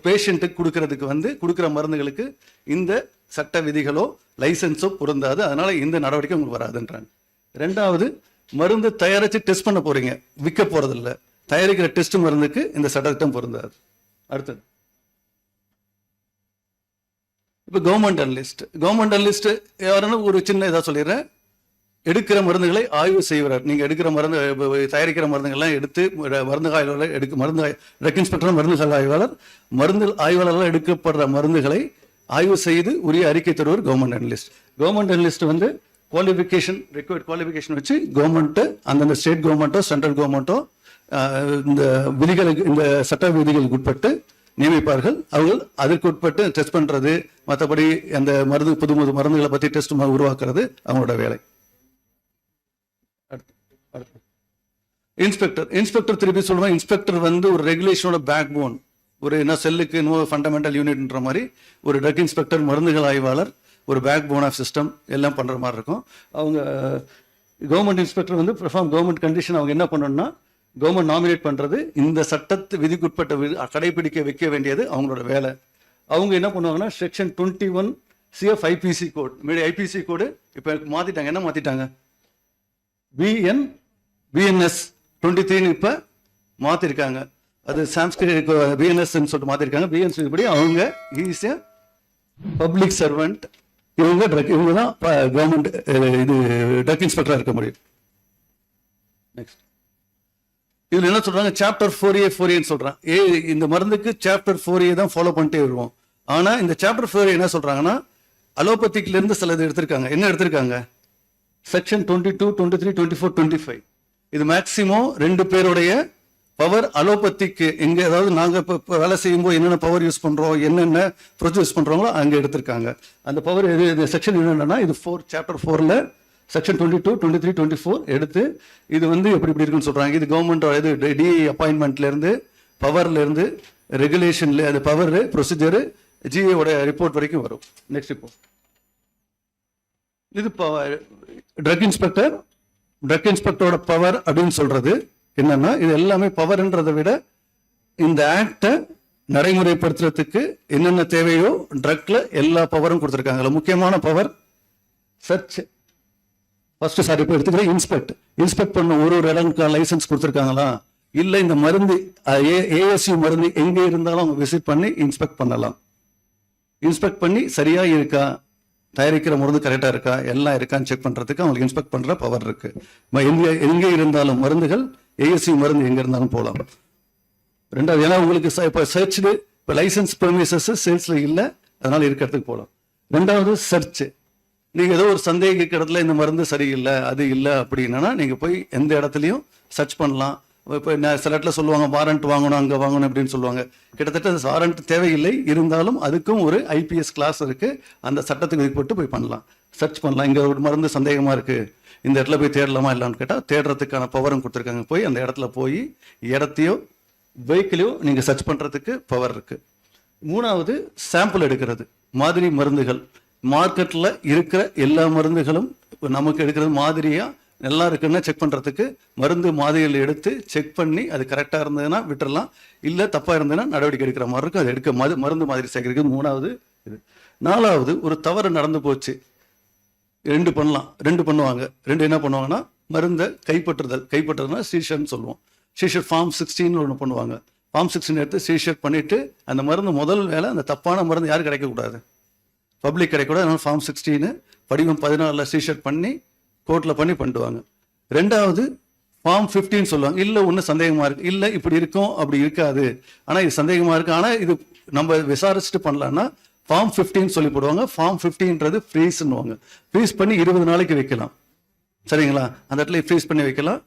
S3: பேஷண்ட்டுக்கு கொடுக்கறதுக்கு வந்து கொடுக்குற மருந்துகளுக்கு இந்த சட்ட விதிகளோ லைசன்ஸோ பொருந்தாது, அதனால இந்த நடவடிக்கை உங்களுக்கு வராதுன்றாங்க. ரெண்டாவது, மருந்து தயாரிச்சு டெஸ்ட் பண்ண போறீங்க, விற்க போறது இல்லை, தயாரிக்கிற டெஸ்ட் மருந்துக்கு இந்த சட்டத்திட்டம் பொருந்தாது. அடுத்தது, இப்போ கவர்மெண்ட் அனலிஸ்ட் யாருன்னு ஒரு சின்ன இதாக சொல்லிடுறேன். எடுக்கிற மருந்துகளை ஆய்வு செய்வார். நீங்க எடுக்கிற மருந்து தயாரிக்கிற மருந்துகள்லாம் எடுத்து மருந்து ஆய்வாளர் ட்ரக் இன்ஸ்பெக்டர், மருந்து ஆய்வாளர், மருந்து ஆய்வாளர்கள் எடுக்கப்படுற மருந்துகளை ஆய்வு செய்து உரிய அறிக்கை தருவார் கவர்மெண்ட் அனலிஸ்ட். கவர்மெண்ட் அனலிஸ்ட் வந்து ரிக்வயர்ட் குவாலிஃபிகேஷன் வச்சு கவர்மெண்ட், அந்தந்த ஸ்டேட் கவர்மெண்ட்டோ சென்ட்ரல் கவர்மெண்ட்டோ இந்த விதிகளுக்கு, இந்த சட்ட விதிகளுக்கு உட்பட்டு நியமிப்பார்கள். அவர்கள் அதற்கு உட்பட்டு டெஸ்ட் பண்றது, மற்றபடி அந்த புது மருந்துகளை பற்றி டெஸ்ட் உருவாக்குறது அவங்களோட வேலை. இன்ஸ்பெக்டர் திருப்பி சொல்லுவேன், இன்ஸ்பெக்டர் வந்து ஒரு ரெகுலேஷனோட பேக் போன், ஒரு என்ன செல்லுக்கு ஃபண்டமெண்டல் யூனிட்ன்ற மாதிரி ஒரு ட்ரக் இன்ஸ்பெக்டர், மருந்துகள் ஆய்வாளர், ஒரு பேக் போன் ஆஃப் சிஸ்டம் எல்லாம் பண்ற மாதிரி இருக்கும். அவங்க கவர்மெண்ட் இன்ஸ்பெக்டர் வந்து பெர்ஃபார்ம் கவர்மெண்ட் கண்டிஷன் அவங்க என்ன பண்ணணும்னா, கவர்மெண்ட் நாமினேட் பண்றது, இந்த சட்டத்து விதிக்குட்பட்ட கடைபிடிக்க வைக்க வேண்டியது அவங்களோட வேலை. அவங்க என்ன பண்ணுவாங்கன்னா, section 21 CF IPC code, IPC code இப்போ மாத்திட்டாங்க. என்ன மாத்திட்டாங்க? BNS 23 இப்ப மாத்திருக்காங்க. அது சான்ஸ்கிரிட் BNS சொல்லிட்டு மாத்திருக்காங்க. BNS படி அவங்க இஸ் எ பப்ளிக் சர்வெண்ட். இவங்க தான் கவர்மெண்ட் இது ட்ரக் இன்ஸ்பெக்டரா இருக்க முடியும். நெக்ஸ்ட், இதுல என்ன சொல்றாங்க, சாப்டர் 4A சொல்றான். இந்த மருந்துக்கு சாப்டர் 4A தான் ஃபாலோ பண்ணிட்டே வருவோம். ஆனா இந்த சாப்டர் 4 என்ன சொல்றாங்கன்னா அலோபதிக்ல இருந்து சிலது எடுத்திருக்காங்க. என்ன எடுத்திருக்காங்க? செக்ஷன் 22, 23, 24, 25. இது மேக்சிமம் 2 பேருடைய பவர் அலோபதிக்கு எங்க, அதாவது நாங்க இப்போ வேலை செய்யும்போது என்னென்ன பவர் யூஸ் பண்றோம், என்னென்ன ப்ரொசீஜர் யூஸ் பண்றோங்களோ அங்க எடுத்திருக்காங்க. அந்த பவர் இந்த செக்ஷன் என்னன்னா இது சாப்டர் 4ல செக்ஷன் 22, 23, 24 எடுத்து இது வந்து எப்படி இருக்குன்னு சொல்றாங்க. இது கவர்மெண்ட் இது டி அப்பாயின்மெண்ட்ல இருந்து பவர்ல இருந்து ரெகுலேஷன்ல அது பவர் ப்ரொசீஜர் ஜிஏவோட ரிப்போர்ட் வரைக்கும் வரும். நெக்ஸ்ட் இப்போ இது ட்ரக் இன்ஸ்பெக்டரோட பவர் அப்படின்னு சொல்றது என்னன்னா இது எல்லாமே பவர்ன்றதை விட இந்த ஆக்டை நடைமுறைப்படுத்துறதுக்கு என்னென்ன தேவையோ ட்ரக்ல எல்லா பவரும் கொடுத்துருக்காங்க. முக்கியமான பவர் சர்ச். ஃபர்ஸ்ட் சார் இப்போ எடுத்துக்கிறேன் இன்ஸ்பெக்ட் பண்ண ஒரு இடங்களுக்கு லைசன்ஸ் கொடுத்துருக்காங்களா, இல்ல இந்த மருந்து ஏஎஸ்யூ மருந்து எங்க இருந்தாலும் அவங்க விசிட் பண்ணி இன்ஸ்பெக்ட் பண்ணலாம். இன்ஸ்பெக்ட் பண்ணி சரியா இருக்கா, தயாரிக்கிற மருந்து கரெக்டா இருக்கா, எல்லாம் இருக்கான்னு செக் பண்றதுக்கு அவங்களுக்கு இன்ஸ்பெக்ட் பண்ற பவர் இருக்கு. எங்க இருந்தாலும் மருந்துகள் ஏஎஸ்சி மருந்து எங்க இருந்தாலும் போகலாம். ரெண்டாவது, ஏன்னா உங்களுக்கு இப்ப சர்ச்சு இப்ப லைசன்ஸ் பெர்மிசஸ் சேல்ஸ்ல இல்ல, அதனால இருக்கிறதுக்கு போகலாம். ரெண்டாவது சர்ச். நீங்க ஏதோ ஒரு சந்தேகிக்கிற இடத்துல இந்த மருந்து சரியில்லை அது இல்லை அப்படின்னா நீங்க போய் எந்த இடத்துலையும் சர்ச் பண்ணலாம். இப்போ சில இடத்துல சொல்லுவாங்க வாரண்ட் வாங்கணும் அங்கே வாங்கணும் அப்படின்னு சொல்லுவாங்க. கிட்டத்தட்ட வாரண்ட் தேவையில்லை, இருந்தாலும் அதுக்கும் ஒரு ஐபிஎஸ் கிளாஸ் இருக்கு. அந்த சட்டத்துக்கு உட்பட்டு போய் பண்ணலாம், சர்ச் பண்ணலாம். இங்கே ஒரு மருந்து சந்தேகமா இருக்கு, இந்த இடத்துல போய் தேடலாமா இல்லான்னு கேட்டால் தேடுறதுக்கான பவரும் கொடுத்துருக்காங்க. போய் அந்த இடத்துல போய் இடத்தையோ வெஹிக்கிளையோ நீங்க சர்ச் பண்றதுக்கு பவர் இருக்கு. மூணாவது சாம்பிள் எடுக்கிறது. மாதிரி மருந்துகள் மார்க்கெட்ல இருக்கிற எல்லா மருந்துகளும் நமக்கு எடுக்கிறது மாதிரியா நல்லா இருக்குன்னு செக் பண்றதுக்கு மருந்து மாதிரிகள் எடுத்து செக் பண்ணி அது கரெக்டா இருந்ததுன்னா விட்டுறலாம், இல்ல தப்பா இருந்ததுன்னா நடவடிக்கை எடுக்கிற மாதிரி இருக்கும். அது எடுக்க மருந்து மாதிரி சேர்க்கறது மூணாவது இது. நாலாவது, ஒரு தவறு நடந்து போச்சு, ரெண்டு பண்ணுவாங்க. என்ன பண்ணுவாங்கன்னா மருந்தை கைப்பற்றுதல்னா சீஷர்னு சொல்லுவோம். சீஷர் ஃபார்ம் 16 ஒன்று பண்ணுவாங்க. ஃபார்ம் 16 எடுத்து சீஷர் பண்ணிட்டு அந்த மருந்து முதல் வேலை அந்த தப்பான மருந்து யாரும் கிடைக்கக்கூடாது, பப்ளிக் கிடைக்கக்கூடாது. அதனால ஃபார்ம் 16 படிவம் 14 சீஷர் பண்ணி கோர்ட்ல பண்ணிடுவாங்க. ரெண்டாவது ஃபார்ம் 15 சொல்லுவாங்க. இல்ல ஒண்ணு சந்தேகமா இருக்கு, இல்ல இப்படி இருக்கும் அப்படி இருக்காது, ஆனா இது சந்தேகமா இருக்கு, ஆனா இது நம்ம விசாரிச்சுட்டு பண்ணலாம்னா ஃபார்ம் 15 சொல்லி போடுவாங்க. ஃபார்ம் 15ன்றது ஃப்ரீஸ்ன்னுவாங்க. ஃப்ரீஸ் பண்ணி 20 நாளைக்கு வைக்கலாம், சரிங்களா? அந்த இடத்துல ஃப்ரீஸ் பண்ணி வைக்கலாம்.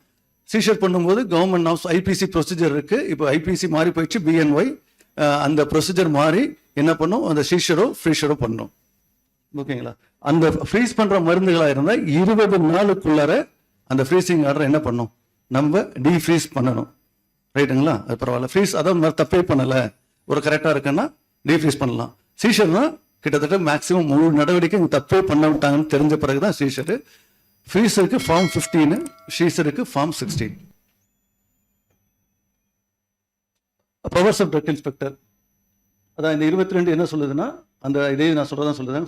S3: சீஷர் பண்ணும்போது கவர்மெண்ட் ஆஃப் ஐபிசி ப்ரொசீஜர் இருக்கு. இப்போ ஐபிசி மாறி போயிடுச்சு, பிஎன்ஒய். அந்த ப்ரொசீஜர் மாறி என்ன பண்ணும், அந்த சீஷரோ ஃப்ரீஷரோ பண்ணும். ஓகேங்களா? அந்த ஃப்ரீஸ் பண்ற மருந்துகளா இருந்தா 20 நாளுக்குள்ளார அந்த ஃப்ரீசிங் ஆர்டர் என்ன பண்ணும், நம்ம டீஃப்ரீஸ் பண்ணணும். ரைட்டுங்களா? அது பரவாயில்ல. ஃப்ரீஸ் அதான் தப்பே பண்ணல, ஒரு கரெக்டா இருக்குன்னா டீஃப்ரீஸ் பண்ணலாம். சீஷர்னா கிட்டத்தட்ட மேக்சிமம் முழு நடவடிக்கை தப்பே பண்ண விட்டாங்கன்னு தெரிஞ்ச பிறகுதான் சீஷர். ஃப்ரீசருக்கு ஃபார்ம் 15, சீஷருக்கு form 16. Powers of drug inspector அதான் இந்த 22 என்ன சொல்லுதுன்னா, அந்த இதே நான்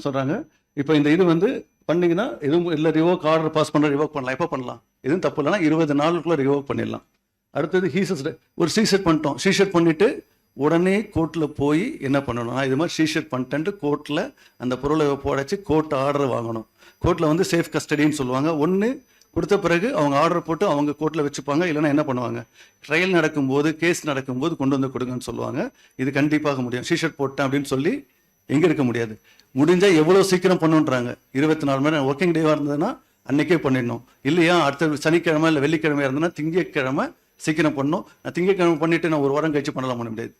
S3: சொல்றாங்க. இப்போ இந்த இது வந்து பண்ணீங்கன்னா எதுவும் இல்லை, ரிவோக் ஆர்டர் பாஸ் பண்ண ரிவோக் பண்ணலாம். எப்போ பண்ணலாம்? எதுவும் தப்பு இல்லைன்னா 20 நாளுக்குள்ள ரிவோக் பண்ணிடலாம். அடுத்தது ஒரு சீஷர் பண்ணிட்டோம். சீஷர் பண்ணிட்டு உடனே கோர்ட்ல போய் என்ன பண்ணணும், இது மாதிரி சீஷர் பண்ணிட்டு கோர்ட்ல அந்த பொருளை போடச்சு கோர்ட் ஆர்டர் வாங்கணும். கோர்ட்ல வந்து சேஃப் கஸ்டடின்னு சொல்லுவாங்க. ஒன்று கொடுத்த பிறகு அவங்க ஆர்டர் போட்டு அவங்க கோர்ட்ல வச்சுப்பாங்க. இல்லைன்னா என்ன பண்ணுவாங்க, ட்ரையல் நடக்கும்போது கேஸ் நடக்கும்போது கொண்டு வந்து கொடுங்கன்னு சொல்லுவாங்க. இது கண்டிப்பாக முடியும். சீஷர் போட்டேன் அப்படின்னு சொல்லி எங்க இருக்க முடியாது. முடிஞ்சா எவ்வளவு சீக்கிரம் பண்ணுன்றாங்க. 24 மணி நேரம் ஒர்க்கிங் டேவா இருந்ததுன்னா அன்னைக்கே பண்ணிடணும். இல்லையா அடுத்த சனிக்கிழமை இல்லை வெள்ளிக்கிழமை இருந்ததுன்னா திங்கட்கிழமை சீக்கிரம் பண்ணணும். நான் திங்கட்கிழமை பண்ணிட்டு நான் ஒரு வாரம் கழிச்சு பண்ணலாம் பண்ண முடியாது.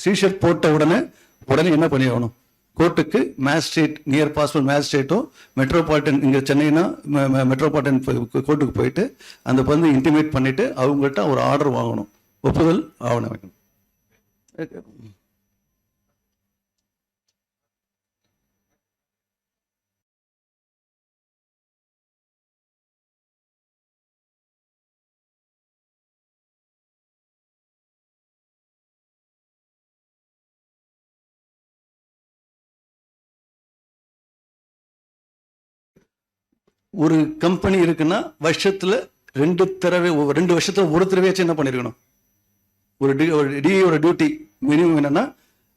S3: சீஷர் போட்ட உடனே என்ன பண்ணிடணும், கோர்ட்டுக்கு மேஜிஸ்ட்ரேட், நியர் பாசிபிள் மேஜிஸ்ட்ரேட்டோ மெட்ரோபாலிட்டன், இங்கே சென்னைனா மெட்ரோபாலிட்டன் கோர்ட்டுக்கு போயிட்டு அந்த வந்து இன்டிமேட் பண்ணிட்டு அவங்ககிட்ட ஒரு ஆர்டர் வாங்கணும், ஒப்புதல் ஆவணம் வைக்கணும். ஒரு கம்பெனி இருக்குன்னா வருஷத்துல 2 வருஷத்துல ஒரு தடவையாச்சும் என்ன பண்ணிருக்கணும், ஒரு டிஏயோட டியூட்டி மினிமம் என்னன்னா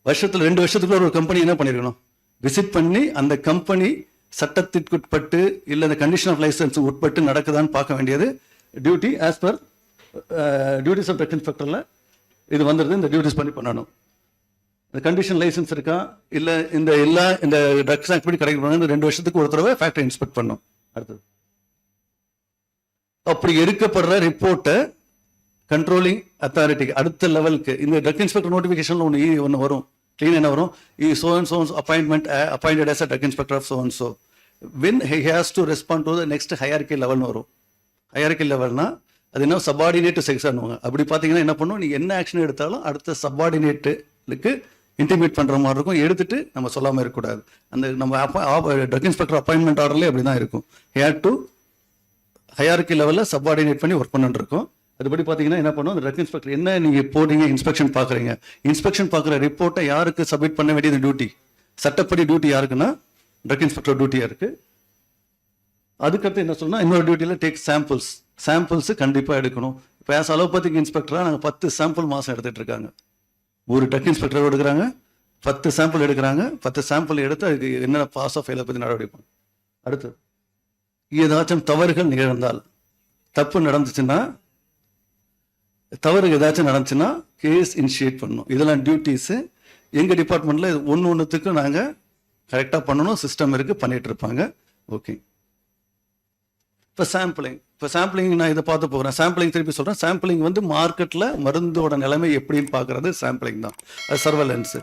S3: வருஷத்துல 2 வருஷத்துக்குள்ள ஒரு கம்பெனி என்ன பண்ணிருக்கணும், விசிட் பண்ணி அந்த கம்பெனி சட்டத்திற்கு உட்பட்டு இல்ல அந்த கண்டிஷன் ஆஃப் லைசன்ஸ் உட்பட்டு நடக்குதான்னு பார்க்க வேண்டியது duty. As per duties of drug இன்ஸ்பெக்டர்ல இது வந்துருது, இந்த டியூட்டிஸ் பண்ணணும். இந்த கண்டிஷன் லைசன்ஸ் இருக்கா இல்லை இந்த ட்ரக்ஸ் ஆக்டிவிட்டி கிடைக்கிறாங்க 2 வருஷத்துக்கு ஒரு தடவை ஃபேக்டரி இன்ஸ்பெக்ட் பண்ணும். அடுத்தது அப்படி எடுக்கப்படுற ரிப்போர்ட்டை கண்ட்ரோலிங் அத்தாரிட்டிக்கு அடுத்த லெவலுக்கு இந்த ட்ரக் இன்ஸ்பெக்டர் நோட்டிஃபிகேஷன்ல ஒன்று வரும். கிளீன் என்ன வரும்? so and so appointed as a drug inspector of so and so when he has to respond to the next hierarchy level வரும். ஹையர்கி லெவல்னா அது என்ன சப்பார்டினேட் செக்ஷன். அப்படி பார்த்தீங்கன்னா என்ன பண்ணும், நீங்க என்ன ஆக்ஷன் எடுத்தாலும் அடுத்த சப்பார்டினேட்டுக்கு இன்டிமேட் பண்ற மாதிரி இருக்கும். எடுத்துட்டு நம்ம சொல்லாம இருக்கக்கூடாது. அந்த நம்ம ட்ரக் இன்ஸ்பெக்டர் அப்பாயின்மெண்ட் ஆர்டர்லேயே அப்படி தான் இருக்கும். ஹேட் டு ஹையர்கி லெவலில் சப்பார்டினேட் பண்ணி ஒர்க் பண்ணிட்டு இருக்கோம். அதுபடி பார்த்தீங்கன்னா என்ன பண்ணும், அந்த ட்ரக் இன்ஸ்பெக்டர் என்ன நீங்கள் போடுறீங்க, இன்ஸ்பெக்ஷன் பார்க்குறீங்க, இன்ஸ்பெக்ஷன் பார்க்குற ரிப்போர்ட்டை யாருக்கு சப்மிட் பண்ண வேண்டியது டியூட்டி, சட்டப்படி டியூட்டி யாருக்குன்னா ட்ரக் இன்ஸ்பெக்டர் டியூட்டியாக இருக்குது. அதுக்கடுத்து என்ன சொல்லணும், இன்னொரு டியூட்டியில் டேக் சாம்பிள்ஸ் கண்டிப்பாக எடுக்கணும். இப்போ ஆஸ் அலோபதிக் இன்ஸ்பெக்டராக நாங்கள் 10 சாம்பிள் மாதம் எடுத்துகிட்டு இருக்காங்க. ஒரு ட்ரக் இன்ஸ்பெக்டர் எடுக்கிறாங்க, 10 சாம்பிள் எடுக்கிறாங்க. 10 சாம்பிள் எடுத்து அதுக்கு என்ன பாஸ் ஆஃப் ஃபெயிலை பற்றி நடவடிக்கை. அடுத்து ஏதாச்சும் தவறுகள் நிகழ்ந்தால், தப்பு நடந்துச்சுன்னா, தவறு ஏதாச்சும் நடந்துச்சுன்னா கேஸ் இனிஷியேட் பண்ணணும். இதெல்லாம் டியூட்டிஸு எங்கள் டிபார்ட்மெண்ட்டில் ஒன்றுத்துக்கும் நாங்கள் கரெக்டாக பண்ணணும். சிஸ்டம் இருக்குது, பண்ணிகிட்டு இருப்பாங்க. ஓகே. இப்போ சாம்பிளிங் நான் இதை பார்த்து போகிறேன். சாம்பிளிங் திருப்பி சொல்கிறேன். சாம்பிளிங் வந்து மார்க்கெட்டில் மருந்தோட நிலைமை எப்படின்னு பார்க்குறது சாம்பிளிங் தான். அது சர்வலன்ஸு.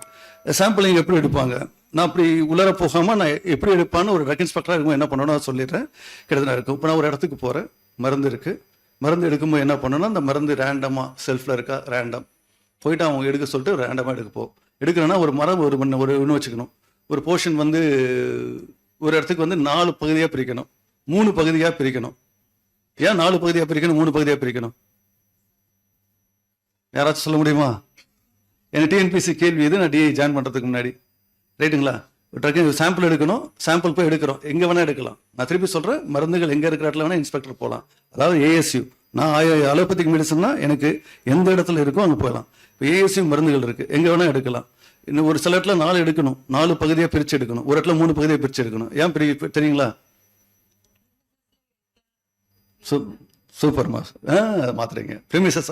S3: சாம்பிளிங் எப்படி எடுப்பாங்க, நான் அப்படி உள்ளர போகாமல் நான் எப்படி எடுப்பான்னு ஒரு ட்ரக் இன்ஸ்பெக்டராக இருக்கும் என்ன பண்ணணும் சொல்லிடுறேன். கிட்டத்தட்ட இருக்கும். இப்போ நான் ஒரு இடத்துக்கு போகிறேன், மருந்து இருக்குது. மருந்து எடுக்கும்போது என்ன பண்ணணும்னா, அந்த மருந்து ரேண்டமாக செல்ஃபில் இருக்கா, ரேண்டம் போயிட்டு அவங்க எடுக்க சொல்லிட்டு ரேண்டமாக எடுக்கணும்னா ஒரு மரம் ஒன்று வச்சுக்கணும். ஒரு போர்ஷன் வந்து ஒரு இடத்துக்கு வந்து 4 பகுதியாக பிரிக்கணும், 3 பகுதியாக பிரிக்கணும். ஏன் 4 பகுதியாக பிரிக்கணும், 3 பகுதியாக பிரிக்கணும்? யாராச்சும் சொல்ல முடியுமா? எனக்கு டிஎன்பிசி கேள்வி இது, நான் டிஐ ஜாயின் பண்ணுறதுக்கு முன்னாடி. ரைட்டுங்களா? சாம்பிள் எடுக்கணும், சாம்பிள் போய் எடுக்கிறோம், எங்கே வேணால் எடுக்கலாம். நான் திருப்பி சொல்கிறேன், மருந்துகள் எங்கே இருக்கிற இடத்துல வேணால் இன்ஸ்பெக்டர் போகலாம். அதாவது ஏஎஸ்யூ, நான் அலோபதிக் மெடிசன்னா எனக்கு எந்த இடத்துல இருக்கோ அங்கே போகலாம். இப்போ ஏஎஸ்யூ மருந்துகள் இருக்குது, எங்கே வேணால் எடுக்கலாம். இன்னும் ஒரு சில இடத்துல 4 எடுக்கணும், 4 பகுதியாக பிரித்து எடுக்கணும். ஒரு இடத்துல 3 பகுதியாக பிரித்து எடுக்கணும். ஏன் தெரியுங்களா? சூப்பர் மாஸ் மாத்துறீங்க. Premises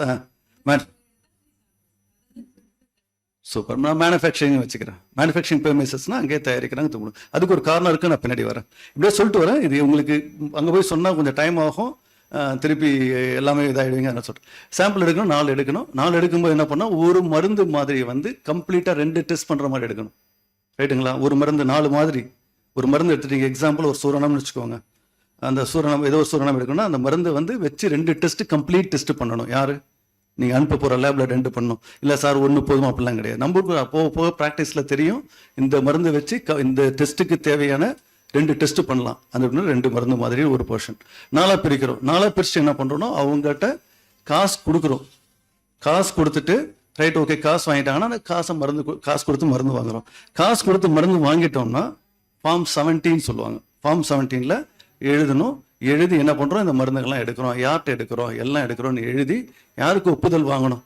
S3: super. நான் மேனுஃபேக்சரிங் வச்சுக்கிறேன். மேனுஃபேக்சரிங் பெர்மிசஸ்னா அங்கேயே தயாரிக்கிறாங்க, தூக்கணும். அதுக்கு ஒரு காரணம் இருக்குது, நான் பின்னாடி வரேன். இப்படியே சொல்லிட்டு வரேன். இது உங்களுக்கு அங்கே போய் சொன்னால் கொஞ்சம் டைம் ஆகும், திருப்பி எல்லாமே இதாகிடுவீங்க. நான் சொல்கிறேன். சாம்பிள் எடுக்கணும், 4 எடுக்கணும். 4 எடுக்கும்போது என்ன பண்ணால், ஒரு மருந்து மாதிரி வந்து கம்ப்ளீட்டாக 2 டெஸ்ட் பண்ணுற மாதிரி எடுக்கணும். ரைட்டுங்களா? ஒரு மருந்து 4 மாதிரி. ஒரு மருந்து எடுத்துட்டீங்க, எக்ஸாம்பிள் ஒரு சூரணம்னு வச்சுக்கோங்க. அந்த சூரணம் ஏதோ ஒரு சூரணம் எடுக்கணும்னா அந்த மருந்து வந்து வச்சு 2 டெஸ்ட் கம்ப்ளீட் டெஸ்ட் பண்ணணும். யார் நீங்கள் அனுப்ப போகிற லேபில் 2 பண்ணணும். இல்லை சார் 1 போதுமா, அப்படிலாம் கிடையாது. நம்மளுக்கு போக ப்ராக்டிஸில் தெரியும். இந்த மருந்து வச்சு இந்த டெஸ்ட்டுக்கு தேவையான 2 டெஸ்ட் பண்ணலாம். அந்த 2 மருந்து மாதிரி ஒரு போர்ஷன் 4 பிரிக்கிறோம். 4 பிரிச்சு என்ன பண்ணுறோம்னா, அவங்ககிட்ட காசு கொடுக்குறோம். காசு கொடுத்துட்டு ரைட் ஓகே காசு வாங்கிட்டாங்கன்னா அந்த காசு கொடுத்து மருந்து வாங்குறோம். காசு கொடுத்து மருந்து வாங்கிட்டோம்னா ஃபார்ம் 17 சொல்லுவாங்க. ஃபார்ம் 17ல் எழுதி என்ன பண்ணுறோம், இந்த மருந்துகள்லாம் எடுக்கிறோம், யார்கிட்ட எடுக்கிறோம், எல்லாம் எடுக்கிறோம்னு எழுதி யாருக்கு ஒப்புதல் வாங்கணும்,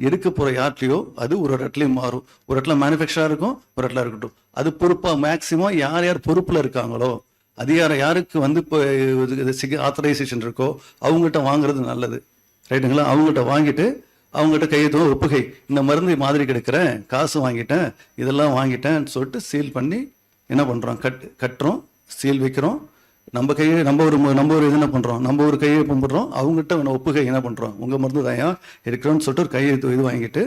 S3: எடுக்க போகிற யார்ட்லையோ. அது ஒரு இடத்துலையும் மாறும். ஒரு இடத்துல மேனுஃபேக்சராக இருக்கும், ஒரு இடத்துல இருக்கட்டும். அது பொறுப்பாக மேக்சிமம் யார் பொறுப்பில் இருக்காங்களோ, அது யாருக்கு வந்து இப்போ ஆத்தரைசேஷன் இருக்கோ அவங்ககிட்ட வாங்குறது நல்லது. ரைட்டுங்களா? அவங்ககிட்ட வாங்கிட்டு அவங்ககிட்ட கையெழுத்து ஒப்புகை, இந்த மருந்து மாதிரி கிடைக்கிறேன், காசு வாங்கிட்டேன், இதெல்லாம் வாங்கிட்டேன்னு சொல்லிட்டு சீல் பண்ணி என்ன பண்ணுறோம், கட்டுறோம், சீல் வைக்கிறோம். நம்ம ஒரு இது என்ன பண்ணுறோம், நம்ம ஒரு கையை கும்பிட்றோம். அவங்ககிட்ட ஒப்புகை என்ன பண்ணுறோம், உங்கள் மருந்து தான் இருக்கிறோன்னு சொல்லிட்டு ஒரு கையை இது வாங்கிட்டு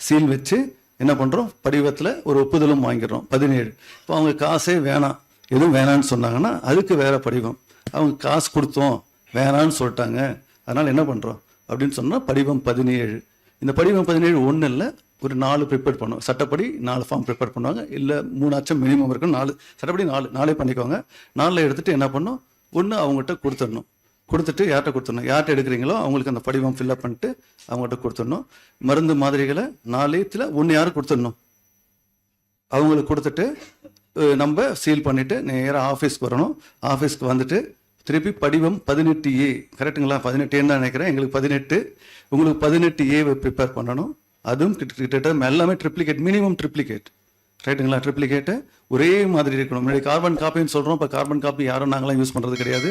S3: சீல் வச்சு என்ன பண்ணுறோம், படிவத்தில் ஒரு ஒப்புதலும் வாங்கிடுறோம். 17. இப்போ அவங்க காசே வேணாம், எதுவும் வேணான்னு சொன்னாங்கன்னா அதுக்கு வேற படிவம். அவங்க காசு கொடுத்தோம் வேணான்னு சொல்லிட்டாங்க, அதனால் என்ன பண்ணுறோம் அப்படின்னு சொன்னால் படிவம் 17. இந்த படிவம் 17 ஒன்றும் இல்லை, ஒரு 4 ப்ரிப்பேர் பண்ணுவோம். சட்டப்படி 4 ஃபார்ம் ப்ரிப்பேர் பண்ணுவாங்க. இல்லை 3 மினிமம் இருக்கும். 4 சட்டப்படி 4 பண்ணிக்கோங்க. 4 எடுத்துகிட்டு என்ன பண்ணணும், ஒன்று அவங்ககிட்ட கொடுத்துடணும். கொடுத்துட்டு யார்கிட்ட கொடுத்துடணும், யார்கிட்ட எடுக்கிறீங்களோ அவங்களுக்கு அந்த படிவம் ஃபில்அப் பண்ணிட்டு அவங்ககிட்ட கொடுத்துடணும். மருந்து மாதிரிகளை 4ல் 1 யாருக்கு கொடுத்துடணும், அவங்களுக்கு கொடுத்துட்டு நம்ம சீல் பண்ணிவிட்டு நேராக ஆஃபீஸ்க்கு வரணும். ஆஃபீஸ்க்கு வந்துட்டு திருப்பி படிவம் 18A, கரெக்டுங்களா? 18 தான் நினைக்கிறேன். எங்களுக்கு 18, உங்களுக்கு 18A ப்ரிப்பேர் பண்ணணும். அதுவும் கிட்டத்தட்ட எல்லாமே ட்ரிப்ளிகேட், மினிமம் ட்ரிப்ளிகேட். ரைட்டுங்களா? ட்ரிப்ளிகேட்டு ஒரே மாதிரி இருக்கணும். முன்னாடி கார்பன் காப்பின்னு சொல்கிறோம், இப்போ கார்பன் காப்பி யாரும் நாங்களாம் யூஸ் பண்ணுறது கிடையாது,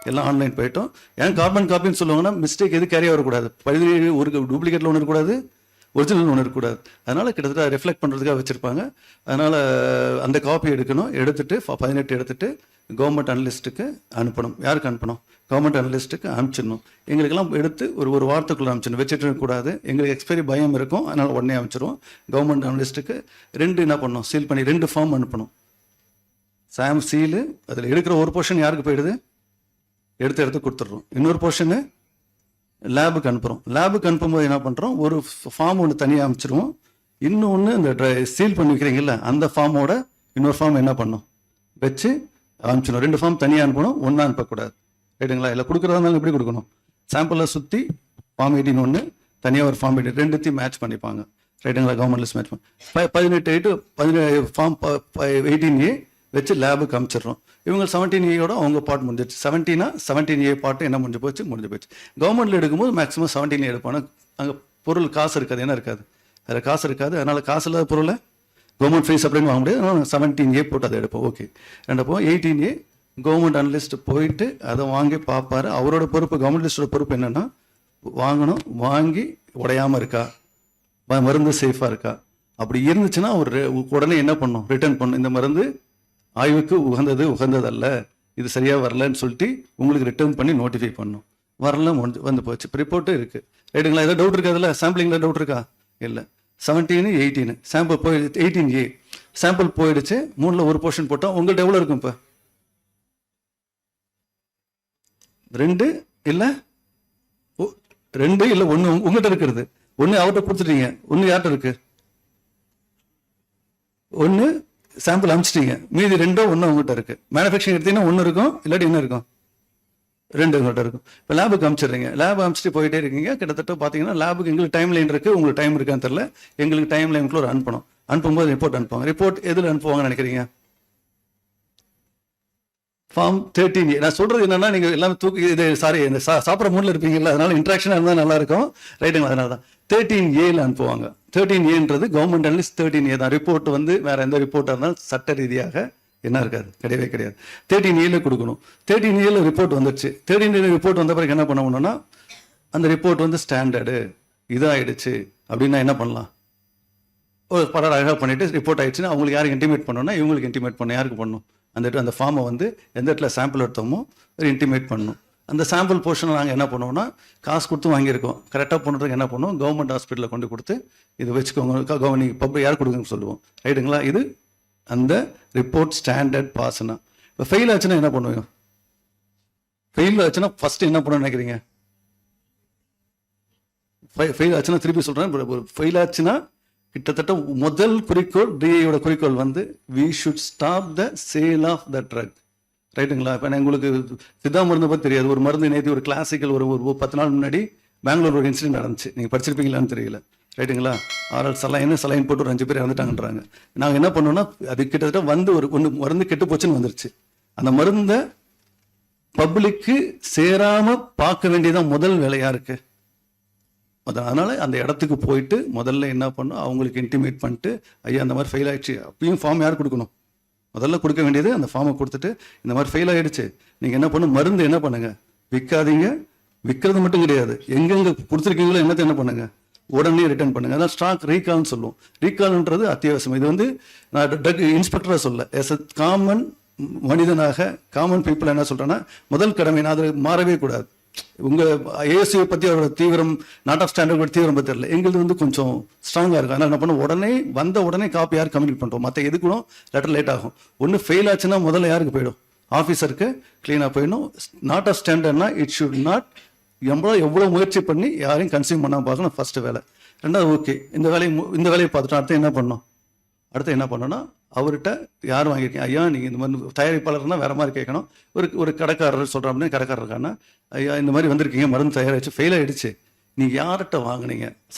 S3: எல்லாம் ஆன்லைன் போயிட்டோம். ஏன் கார்பன் காப்பின்னு சொல்லுவாங்கன்னா மிஸ்டேக் எது கேரியாக வரக்கூடாது. 17 ஒரு டூப்ளிகேட்டில் ஒன்று இருக்கக்கூடாது, ஒரிஜினல் ஒன்று இருக்கக்கூடாது. அதனால் கிட்டத்தட்ட ரிஃப்ளெக்ட் பண்ணுறதுக்காக வச்சுருப்பாங்க. அதனால் அந்த காப்பி எடுக்கணும், எடுத்துகிட்டு 18 எடுத்துகிட்டு கவர்மெண்ட் அனலிஸ்ட்டுக்கு அனுப்பணும். யாருக்கு அனுப்பணும்? கவர்மெண்ட் அனலிஸ்ட்டுக்கு அனுப்பிச்சிடணும். எங்களுக்கெல்லாம் எடுத்து ஒரு வாரத்துக்குள்ளே அனுப்பிச்சிடணும், வச்சுட்டு இருக்கக்கூடாது. எங்களுக்கு எக்ஸ்பைரி பயம் இருக்கும், அதனால் உடனே அனுப்பிச்சிடுவோம். கவர்மெண்ட் அனலிஸ்ட்டுக்கு 2 என்ன பண்ணணும், சீல் பண்ணி 2 ஃபார்ம் அனுப்பணும். சாம் சீலு, அதில் எடுக்கிற ஒரு போர்ஷன் யாருக்கு போயிடுது, எடுத்து கொடுத்துட்றோம். இன்னொரு போர்ஷனு லேபுக்கு அனுப்புகிறோம். லேபுக்கு அனுப்பும்போது என்ன பண்ணுறோம், ஒரு ஃபார்ம் ஒன்று தனியாக அனுப்பிச்சிடுவோம். இன்னொன்று இந்த சீல் பண்ணி வைக்கிறீங்களா அந்த ஃபார்மோட இன்னொரு ஃபார்ம் என்ன பண்ணோம் வச்சு அனுப்பிச்சிடும். 2 ஃபார்ம் தனியாக அனுப்பணும், ஒன்றா அனுப்பக்கூடாது. ரைட்டுங்களா? இல்லை கொடுக்குறதா இருந்தாலும் எப்படி கொடுக்கணும், சாம்பிளில் சுற்றி ஃபார்ம் 18 ஒன்று, தனியாக ஒரு ஃபார்ம் 18 ரெண்டுத்தையும் மேட்ச் பண்ணிப்பாங்க. ரைட்டுங்களா? கவர்மெண்ட் லிஸ்ட் மேட்ச் பண்ணி 18 ஃபார்ம் 18A வச்சு லேபுக்கு அனுப்பிச்சிடுறோம். இவங்க 17A அவங்க பார்ட் முடிஞ்சிச்சு. 17A பார்ட்டு என்ன முடிஞ்சு போச்சு. கவர்மெண்ட்டில் எடுக்கும்போது மேக்ஸிமம் 17A எடுப்பாங்க. அங்கே பொருள் காசு இருக்காது, என்ன இருக்காது, அதில் காசு இருக்காது. அதனால் காசு இல்லாத பொருளை கவர்மெண்ட் ஃப்ரீ சப்ளைன்னு வாங்க முடியாது. அதனால் 17A போட்டு அதை எடுப்போம். ஓகே. ரெண்டப்போ 18A கவர்மெண்ட் அனலிஸ்ட் போயிட்டு அதை வாங்கி பார்ப்பாரு. அவரோட பொறுப்பு, கவர்மெண்ட் லிஸ்டோட பொறுப்பு என்னென்னா வாங்கணும், வாங்கி உடையாமல் இருக்கா, மருந்து சேஃபாக இருக்கா. அப்படி இருந்துச்சுன்னா அவர் உடனே என்ன பண்ணணும், ரிட்டர்ன் பண்ணணும். இந்த மருந்து ஆய்வுக்கு உகந்ததல்ல, இது சரியாக வரலன்னு சொல்லிட்டு உங்களுக்கு ரிட்டர்ன் பண்ணி நோட்டிஃபை பண்ணணும். வரல வந்து போச்சு. ரிப்போர்ட்டு இருக்குது. ரைட்டுங்களா? ஏதாவது டவுட் இருக்கா? அதில் சாம்பிளிங்கில் டவுட் இருக்கா? இல்லை. 17, 18 சாம்பிள் போயிடுச்சு. 18A சாம்பிள் போயிடுச்சு. 3ல் ஒரு போர்ஷன் போட்டால் உங்கள்கிட்ட எவ்வளோ இருக்கும் இப்போ? 2 இல்லை 2 இல்லை 1 உங்கள்கிட்ட இருக்கிறது. 1 அவர்கிட்ட கொடுத்துட்டீங்க, 1 யார்கிட்ட இருக்கு? 1 சாம்பிள் அனுப்பிச்சிட்டீங்க, மீதி 2 1 உங்கள்கிட்ட இருக்கு. மேனுஃபேக்சரிங் எடுத்தீங்கன்னா 1 இருக்கும், இல்லாட்டி என்ன இருக்கும், 2 உங்கள்கிட்ட இருக்கும். இப்போ லேபுக்கு அனுப்பிச்சிடுறீங்க. லேப் அனுப்பிச்சிட்டு போயிட்டே இருக்கீங்க. கிட்டத்தட்ட பார்த்தீங்கன்னா லேபுக்கு எங்களுக்கு டைம் லைன் இருக்குது, உங்களுக்கு டைம் இருக்கான்னு தெரியல. எங்களுக்கு டைம் லைனுக்குள்ள ஒரு அனுப்பணும். அனுப்பும்போது ரிப்போர்ட் அனுப்புவாங்க. ரிப்போர்ட் எதில் அனுப்புவாங்கன்னு நினைக்கிறீங்க? Form 13A. நான் சொல்கிறது என்னன்னா, நீங்கள் எல்லாமே இது இந்த சாப்பிட்ற மூடில் இருப்பீங்கல்ல, அதனால இன்ட்ராக்ஷனாக இருந்தால் நல்லாயிருக்கும். ரைட்டுங்களா? அதனால தான் 13Aல அனுப்புவாங்க. 13Aன்றது கவர்மெண்ட் அனலிஸ்ட் 13A தான். ரிப்போர்ட் வந்து வேறு எந்த ரிப்போர்ட்டாக இருந்தாலும் சட்ட ரீதியாக என்ன இருக்காது, கிடையவே கிடையாது. 13Aல கொடுக்கணும். 13Aல ரிப்போர்ட் வந்துடுச்சு. 13A ரிப்போர்ட் வந்த பிறகு என்ன பண்ணணும்னா, அந்த ரிப்போர்ட் வந்து ஸ்டாண்டர்டு இதாகிடுச்சு அப்படின்னா என்ன பண்ணலாம், ஒரு படம் அழகாக பண்ணிவிட்டு ரிப்போர்ட் ஆகிடுச்சுன்னா அவங்களுக்கு யாருக்கு இன்டிமேட் பண்ணணும்னா இவங்களுக்கு இன்டிமேட் பண்ணணும். யாருக்கு பண்ணணும்? அந்த ஃபார்மை வந்து எந்த இடத்துல சாம்பிள் எடுத்தோமோ இன்டிமேட் பண்ணணும். அந்த சாம்பிள் போர்ஷனை நாங்கள் என்ன பண்ணுவோம்னா, காசு கொடுத்து வாங்கியிருக்கோம், கரெக்டாக பண்ணுறதுக்கு என்ன பண்ணுவோம், கவர்மெண்ட் ஹாஸ்பிட்டலில் கொண்டு கொடுத்து இது வச்சுக்கோங்க, நீங்கள் பப்ளிக் யார் கொடுக்குன்னு சொல்லுவோம். ரைட்டுங்களா? இது அந்த ரிப்போர்ட் ஸ்டாண்டர்ட் பாஸ்னா. இப்போ ஃபெயில் ஆச்சுன்னா என்ன பண்ணுவோம்? ஃபெயில் ஆச்சுன்னா ஃபஸ்ட்டு என்ன பண்ணணும்னு நினைக்கிறீங்க? ஃபெயில் ஆச்சுன்னா திருப்பி சொல்கிறேன், ஃபெயில் ஆச்சுன்னா கிட்டத்தட்ட முதல் குறிக்கோள், டிஐயோட குறிக்கோள் வந்து we should stop the sale of the drug. ரைட்டுங்களா? இப்போ உங்களுக்கு சித்தா மருந்து பற்றி தெரியாது. ஒரு மருந்து நேற்று ஒரு கிளாசிக்கல் ஒரு 10 நாள் முன்னாடி பெங்களூர் ஒரு இன்சிடென்ட் நடந்துச்சு. நீங்கள் படிச்சிருப்பீங்களான்னு தெரியல. ரைட்டுங்களா? ஆர்எல் சலைன் போட்டு ஒரு 5 பேர் இறந்துட்டாங்கன்றாங்க. நாங்கள் என்ன பண்ணோம்னா, அது கிட்டத்தட்ட வந்து ஒன்று மருந்து கெட்டு போச்சுன்னு வந்துருச்சு. அந்த மருந்தை பப்ளிக்கு சேராமல் பார்க்க வேண்டியதான் முதல் வேலையாக இருக்குது. அதனால் அந்த இடத்துக்கு போயிட்டு முதல்ல என்ன பண்ணணும், அவங்களுக்கு இன்டிமேட் பண்ணிட்டு, ஐயா அந்த மாதிரி ஃபெயில் ஆகிடுச்சு. அப்பயும் ஃபார்ம் யார் கொடுக்கணும்? முதல்ல கொடுக்க வேண்டியது அந்த ஃபார்மை கொடுத்துட்டு, இந்த மாதிரி ஃபெயில் ஆகிடுச்சு, நீங்கள் என்ன பண்ணணும், மருந்து என்ன பண்ணுங்கள், விற்காதீங்க. விற்கிறது மட்டும் கிடையாது, எங்கெங்கே கொடுத்துருக்கீங்களோ என்னத்தை என்ன பண்ணுங்கள், உடனே ரிட்டர்ன் பண்ணுங்கள். அதான் ஸ்டாக் ரீகால்னு சொல்லுவோம். ரீகால்ன்றது அத்தியாவசியம். இது வந்து நான் ட்ரக் இன்ஸ்பெக்டராக சொல்ல, எஸ் அ காமன் மனிதனாக, காமன் பீப்புள் என்ன சொல்கிறேன்னா, முதல் கடமை நான் அது மாறவே கூடாது. உங்கள் ஏஎஸ்சியை பற்றி அவரோட தீவிரம், நாட் ஆஃப் ஸ்டாண்டர்ட் தீவிரம் பற்றி தெரியல, எங்களுக்கு வந்து கொஞ்சம் ஸ்ட்ராங்காக இருக்கும். அதனால் என்ன பண்ணோம், உடனே காப்பி யார் கம்யூனிகேட் பண்ணுறோம். மற்ற எதுக்கும் லெட்டர் லேட் ஆகும். ஒன்று ஃபெயில் ஆச்சுன்னா முதல்ல யாருக்கு போயிடும், ஆஃபீஸருக்கு க்ளீனாக போயிடும். நாட் ஆஃப் ஸ்டாண்டர்ட்னா இட் ஷுட் நாட், எவ்வளோ முயற்சி பண்ணி யாரையும் கன்சியூம் பண்ணாமல் பார்க்கணும், ஃபஸ்ட்டு வேலை. ரெண்டாவது ஓகே, இந்த வேலையை பார்த்துட்டோம், அடுத்து என்ன பண்ணோன்னா அவர்கிட்ட யார் வாங்கியிருக்கீங்க, ஐயா நீங்கள் இந்த மாதிரி தயாரிப்பாளர்னா வேறு மாதிரி கேட்கணும். ஒரு கடைக்காரர் சொல்கிறோம் அப்படின்னா, கடைக்காரர் இருக்கான்னா, ஐயா இந்த மாதிரி வந்திருக்கீங்க, மருந்து தயாரிச்சு ஃபெயில் ஆகிடுச்சு, நீங்கள் யார்கிட்ட வாங்கினீங்க,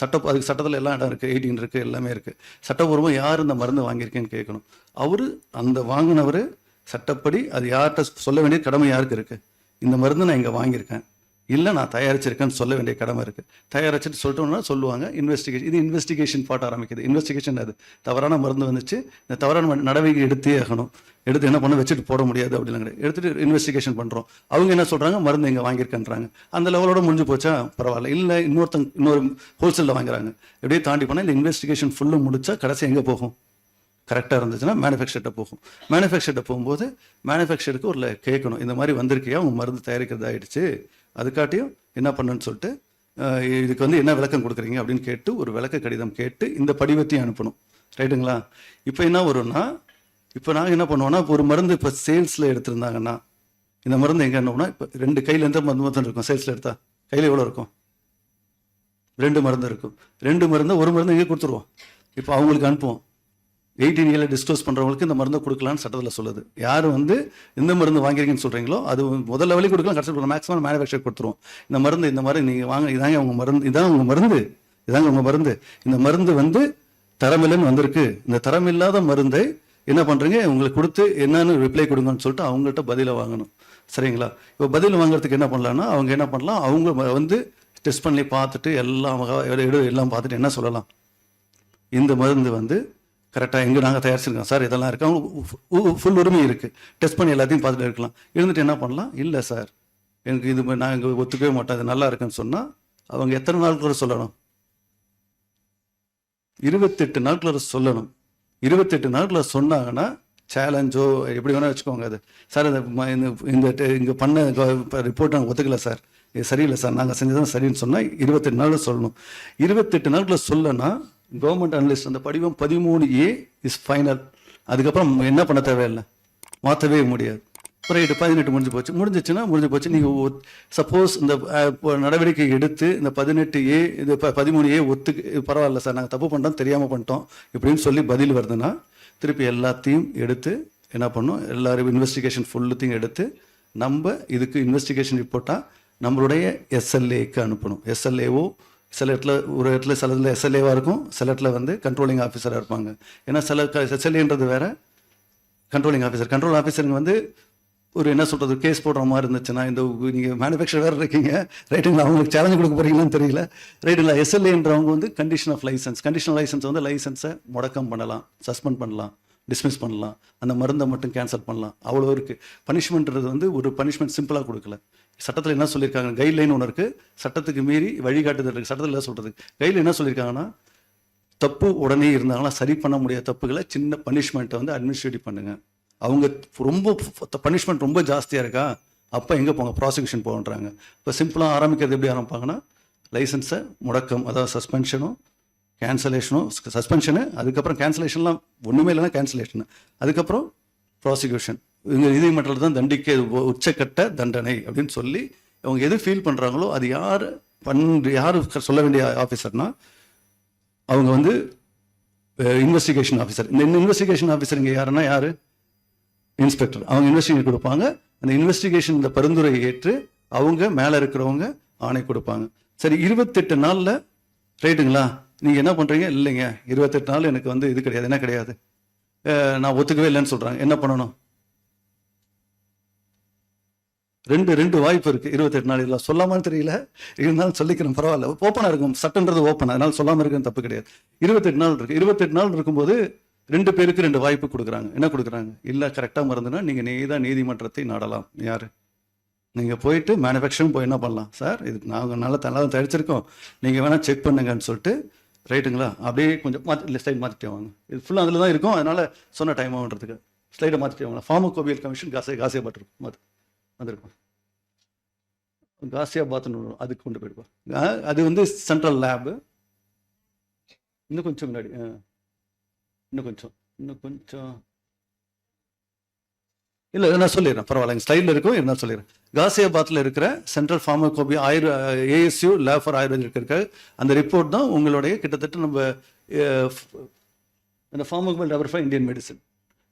S3: அதுக்கு சட்டத்தில் எல்லாம் இடம் இருக்குது, 18 இருக்குது, எல்லாமே இருக்குது. சட்டப்பூர்வமாக யார் இந்த மருந்து வாங்கியிருக்கேன்னு கேட்கணும். அவர் அந்த வாங்கினவர் சட்டப்படி அது யார்கிட்ட சொல்ல வேண்டிய கடமை யாருக்கு இருக்குது, இந்த மருந்து நான் இங்கே வாங்கியிருக்கேன், இல்லை நான் தயாரிச்சிருக்கேன்னு சொல்ல வேண்டிய கடமை இருக்குது. தயாரிச்சுட்டு சொல்லிட்டோம்னா சொல்லுவாங்க இன்வெஸ்டிகேஷன். இது இன்வெஸ்டிகேஷன் பார்ட் ஆரம்பிக்குது. இன்வெஸ்டிகேஷன் அது தவறான மருந்து வந்துச்சு, இந்த தவறான நடவடிக்கை எடுத்தே ஆகணும். எடுத்து என்ன பண்ண வச்சுட்டு போட முடியாது அப்படிலாம் கிடையாது. எடுத்துகிட்டு இன்வெஸ்டிகேஷன் பண்ணுறோம். அவங்க என்ன சொல்கிறாங்க, மருந்து எங்கே வாங்கியிருக்கேன்றாங்க. அந்த லெவலோட முடிஞ்சு போச்சா பரவாயில்ல. இல்லை இன்னொரு ஹோல்சேலில் வாங்குறாங்க. எப்படியே தாண்டி போனால் இந்த இன்வெஸ்டிகேஷன் ஃபுல்லும் முடிச்சா கடைசி எங்கே போகும்? கரெக்டாக இருந்துச்சுன்னா மேனுஃபேக்சர்கிட்ட போகும். மேனுஃபேக்சர்கிட்ட போகும்போது மேனுஃபேக்சருக்கு ஒரு கேட்கணும், இந்த மாதிரி வந்திருக்கியா, உங்கள் மருந்து தயாரிக்கிறது ஆகிடுச்சு, அதுக்காட்டியும் என்ன பண்ணுன்னு சொல்லிட்டு இதுக்கு வந்து என்ன விளக்கம் கொடுக்குறீங்க அப்படின்னு கேட்டு ஒரு விளக்க கடிதம் கேட்டு இந்த படிவத்தையும் அனுப்பணும். ரைட்டுங்களா? இப்போ என்ன வரும்னா, இப்போ நாங்கள் என்ன பண்ணுவோம்னா, இப்போ ஒரு மருந்து இப்போ சேல்ஸில் எடுத்திருந்தாங்கன்னா, இந்த மருந்து எங்கே என்னோம்னா, இப்போ 2 கையில் எந்த மருந்து மொத்தம் இருக்கும்? சேல்ஸில் எடுத்தால் கையில் எவ்வளோ இருக்கும்? 2 மருந்து இருக்கும். 2 மருந்து, ஒரு மருந்து இங்கே கொடுத்துருவோம். இப்போ அவங்களுக்கு அனுப்புவோம். 18 இயரில் டிஸ்க்ளோஸ் பண்ணுறவங்களுக்கு இந்த மருந்தை கொடுக்கலான்னு சட்டத்தில் சொல்லுது. யார் வந்து இந்த மருந்து வாங்கிருக்கீங்கன்னு சொல்கிறீங்களோ அது முதல் லெவலில் கொடுக்கலாம், கடைசி மேக்ஸிமம் மேனுஃபேக்சர் கொடுத்துருவோம். இந்த மருந்து இந்த மாதிரி நீங்கள் வாங்க, இதாங்க உங்கள் மருந்து, இதாங்க உங்கள் மருந்து, இதாங்க உங்கள் மருந்து. இந்த மருந்து வந்து தரமில்லைன்னு வந்திருக்கு. இந்த தரமில்லாத மருந்தை என்ன பண்ணுறீங்க, உங்களுக்கு கொடுத்து என்னன்னு ரிப்ளை கொடுங்கன்னு சொல்லிட்டு அவங்கள்ட்ட பதிலை வாங்கணும். சரிங்களா? இப்போ பதில் வாங்குறதுக்கு என்ன பண்ணலான்னா, அவங்க என்ன பண்ணலாம், அவங்க வந்து டெஸ்ட் பண்ணி பார்த்துட்டு எல்லாம் பார்த்துட்டு என்ன சொல்லலாம், இந்த மருந்து வந்து கரெக்டாக எங்கே நாங்கள் தயாரிச்சிருக்கோம் சார், இதெல்லாம் இருக்கு, அவங்க ஃபுல் உரிமை இருக்குது, டெஸ்ட் பண்ணி எல்லாத்தையும் பார்த்துட்டு இருக்கலாம். இருந்துட்டு என்ன பண்ணலாம், இல்லை சார் எனக்கு இது நான் இங்கே ஒத்துக்கவே மாட்டேன், இது நல்லா இருக்குன்னு சொன்னால் அவங்க எத்தனை நாளுக்குள்ள சொல்லணும்? 28 நாட்குள்ள சொல்லணும். 28 நாட்குள்ள சொன்னாங்கன்னா சேலஞ்சோ எப்படி வேணால் வச்சுக்கோங்க. அது சார் இங்கே பண்ண ரிப்போர்ட் நாங்கள் ஒத்துக்கல சார், இது சரியில்லை சார், நாங்கள் செஞ்சதான் சரின்னு சொன்னால் 28 நாளில் சொல்லணும். 28 நாட்குள்ள சொல்லனா கவர்மெண்ட் அனலிஸ்ட் அந்த படிவம் 13A இஸ் ஃபைனல். அதுக்கப்புறம் என்ன பண்ண தேவையில்லை, மாற்றவே முடியாது. ரைட்டு 18 முடிஞ்சிச்சுன்னா முடிஞ்சு போச்சு. நீங்கள் சப்போஸ் இந்த நடவடிக்கை எடுத்து இந்த 18A இது 13A பரவாயில்ல சார், நாங்கள் தப்பு பண்ணிட்டோம், தெரியாமல் பண்ணிட்டோம் இப்படின்னு சொல்லி பதில் வருதுன்னா திருப்பி எல்லாத்தையும் எடுத்து என்ன பண்ணோம், எல்லாரும் இன்வெஸ்டிகேஷன் ஃபுல்லுத்தையும் எடுத்து நம்ம இதுக்கு இன்வெஸ்டிகேஷன் ரிப்போர்ட்டாக நம்மளுடைய SLAக்கு அனுப்பணும். SLAவோ சில இடத்துல ஒரு இடத்துல சில இதில் SLAவாக இருக்கும், சில இடத்துல வந்து கண்ட்ரோலிங் ஆஃபீஸராக இருப்பாங்க. ஏன்னா சில SLAன்றது வேறு, கண்ட்ரோலிங் ஆஃபீஸர். கண்ட்ரோல் ஆஃபீஸருங்க வந்து ஒரு என்ன சொல்கிறது, கேஸ் போடுற மாதிரி இருந்துச்சுன்னா, இந்த நீங்கள் மேனுஃபேக்சர் வேறு இருக்கீங்க ரைட்டுங்களா, அவங்களுக்கு சேலஞ்சு கொடுக்க போகிறீங்களான்னு தெரியல ரைட்டுங்களா. SLAன்றவங்க வந்து condition of license. Conditional license வந்து லைசன்ஸை முடக்கம் பண்ணலாம், சஸ்பெண்ட் பண்ணலாம், டிஸ்மிஸ் பண்ணலாம், அந்த மருந்தை மட்டும் கேன்சல் பண்ணலாம், அவ்வளோ இருக்குது. பனிஷ்மெண்ட்றது வந்து ஒரு பனிஷ்மெண்ட் சிம்பிளாக கொடுக்கல. சட்டத்தில் என்ன சொல்லியிருக்காங்க, கைட்லைன் ஒன்று இருக்குது, சட்டத்துக்கு மீறி வழிகாட்டுதல் இருக்குது. சட்டத்தில் என்ன சொல்கிறது, கைடில் என்ன சொல்லியிருக்காங்கன்னா, தப்பு உடனே இருந்தாங்கன்னா சரி பண்ண முடியாத தப்புகளை சின்ன பனிஷ்மெண்ட்டை வந்து அட்மினிஸ்ட்ரேட்டிவ் பண்ணுங்கள். அவங்க ரொம்ப பனிஷ்மெண்ட் ரொம்ப ஜாஸ்தியாக இருக்கா, அப்போ எங்கே போங்க, ப்ராசிக்யூஷன் போகன்றாங்க. இப்போ சிம்பிளாக ஆரம்பிக்கிறது எப்படி ஆரம்பிப்பாங்கன்னா, லைசன்ஸை முடக்கம், அதாவது சஸ்பென்ஷனும் கேன்சலேஷனும், சஸ்பென்ஷனு, அதுக்கப்புறம் கேன்சலேஷன்லாம் ஒன்றுமே இல்லைன்னா கேன்சலேஷனு, அதுக்கப்புறம் ப்ராசிக்யூஷன். இங்கே நீதிமன்றத்தில் தான் தண்டிக்க உச்சக்கட்ட தண்டனை அப்படின்னு சொல்லி அவங்க எது ஃபீல் பண்ணுறாங்களோ அது யார் சொல்ல வேண்டிய ஆஃபீஸர்னா அவங்க வந்து இன்வெஸ்டிகேஷன் ஆஃபீஸர். இந்த இன்வெஸ்டிகேஷன் ஆஃபீஸர் இங்கே யாருன்னா யார், இன்ஸ்பெக்டர். அவங்க இன்வெஸ்டிகேஷன் கொடுப்பாங்க. அந்த இன்வெஸ்டிகேஷன் இந்த பரிந்துரையை ஏற்று அவங்க மேலே இருக்கிறவங்க ஆணை கொடுப்பாங்க. சரி 28 நாளில் ரைட்டுங்களா, நீங்கள் என்ன பண்ணுறீங்க, இல்லைங்க 28 நாள் எனக்கு வந்து இது கிடையாது, என்ன கிடையாது, நான் ஒத்துக்கவே இல்லைன்னு சொல்கிறாங்க, என்ன பண்ணணும்? ரெண்டு வாய்ப்பு இருக்குது. 28 நாள் இதெல்லாம் சொல்லாமல் தெரியல, இருந்தாலும் சொல்லிக்கிறேன் பரவாயில்ல, ஓப்பனாக இருக்கும், சட்டன்றது ஓப்பன், அதனால சொல்லாமல் இருக்குன்னு தப்பு கிடையாது. 28 நாள் இருக்குது. 28 நாள் இருக்கும்போது 2 பேருக்கு 2 வாய்ப்பு கொடுக்குறாங்க. என்ன கொடுக்குறாங்க, இல்லை கரெக்டாக மறந்துன்னா நீங்கள் நீதிமன்றத்தை நாடலாம். யார், நீங்கள் போயிட்டு மேனுஃபேக்சரும் போய் என்ன பண்ணலாம், சார் இது நாங்கள் நல்லா தயாரிச்சிருக்கோம், நீங்கள் வேணால் செக் பண்ணுங்கன்னு சொல்லிட்டு ரைட்டுங்களா, அப்படியே கொஞ்சம் ஸ்லைட் மாற்றிட்டே வாங்க. இது ஃபுல்லாக அதில் தான் இருக்கும், அதனால் சொன்ன டைம் ஆகுன்றதுக்கு ஸ்லைடை மாற்றிட்டே வாங்க. ஃபார்மகோபியல் கமிஷன் காசியாபாத் இருக்கும், வந்திருக்கும், காசியாபாத்னு அதுக்கு கொண்டு போயிடுவோம். அது வந்து சென்ட்ரல் லேபு. இன்னும் கொஞ்சம் முன்னாடி, இன்னும் கொஞ்சம் இல்லை நான் சொல்லிடுறேன் பரவாயில்ல, எங்கள் ஸ்லைடில் இருக்கும், இருந்தாலும் சொல்லிடுறேன். காசியாபாத்தில் இருக்கிற central pharmacopoeia ASU lab for Ayurvedic இருக்க அந்த ரிப்போர்ட் தான் உங்களுடைய கிட்டத்தட்ட நம்ம இந்த pharmacopoeial lab for Indian medicine.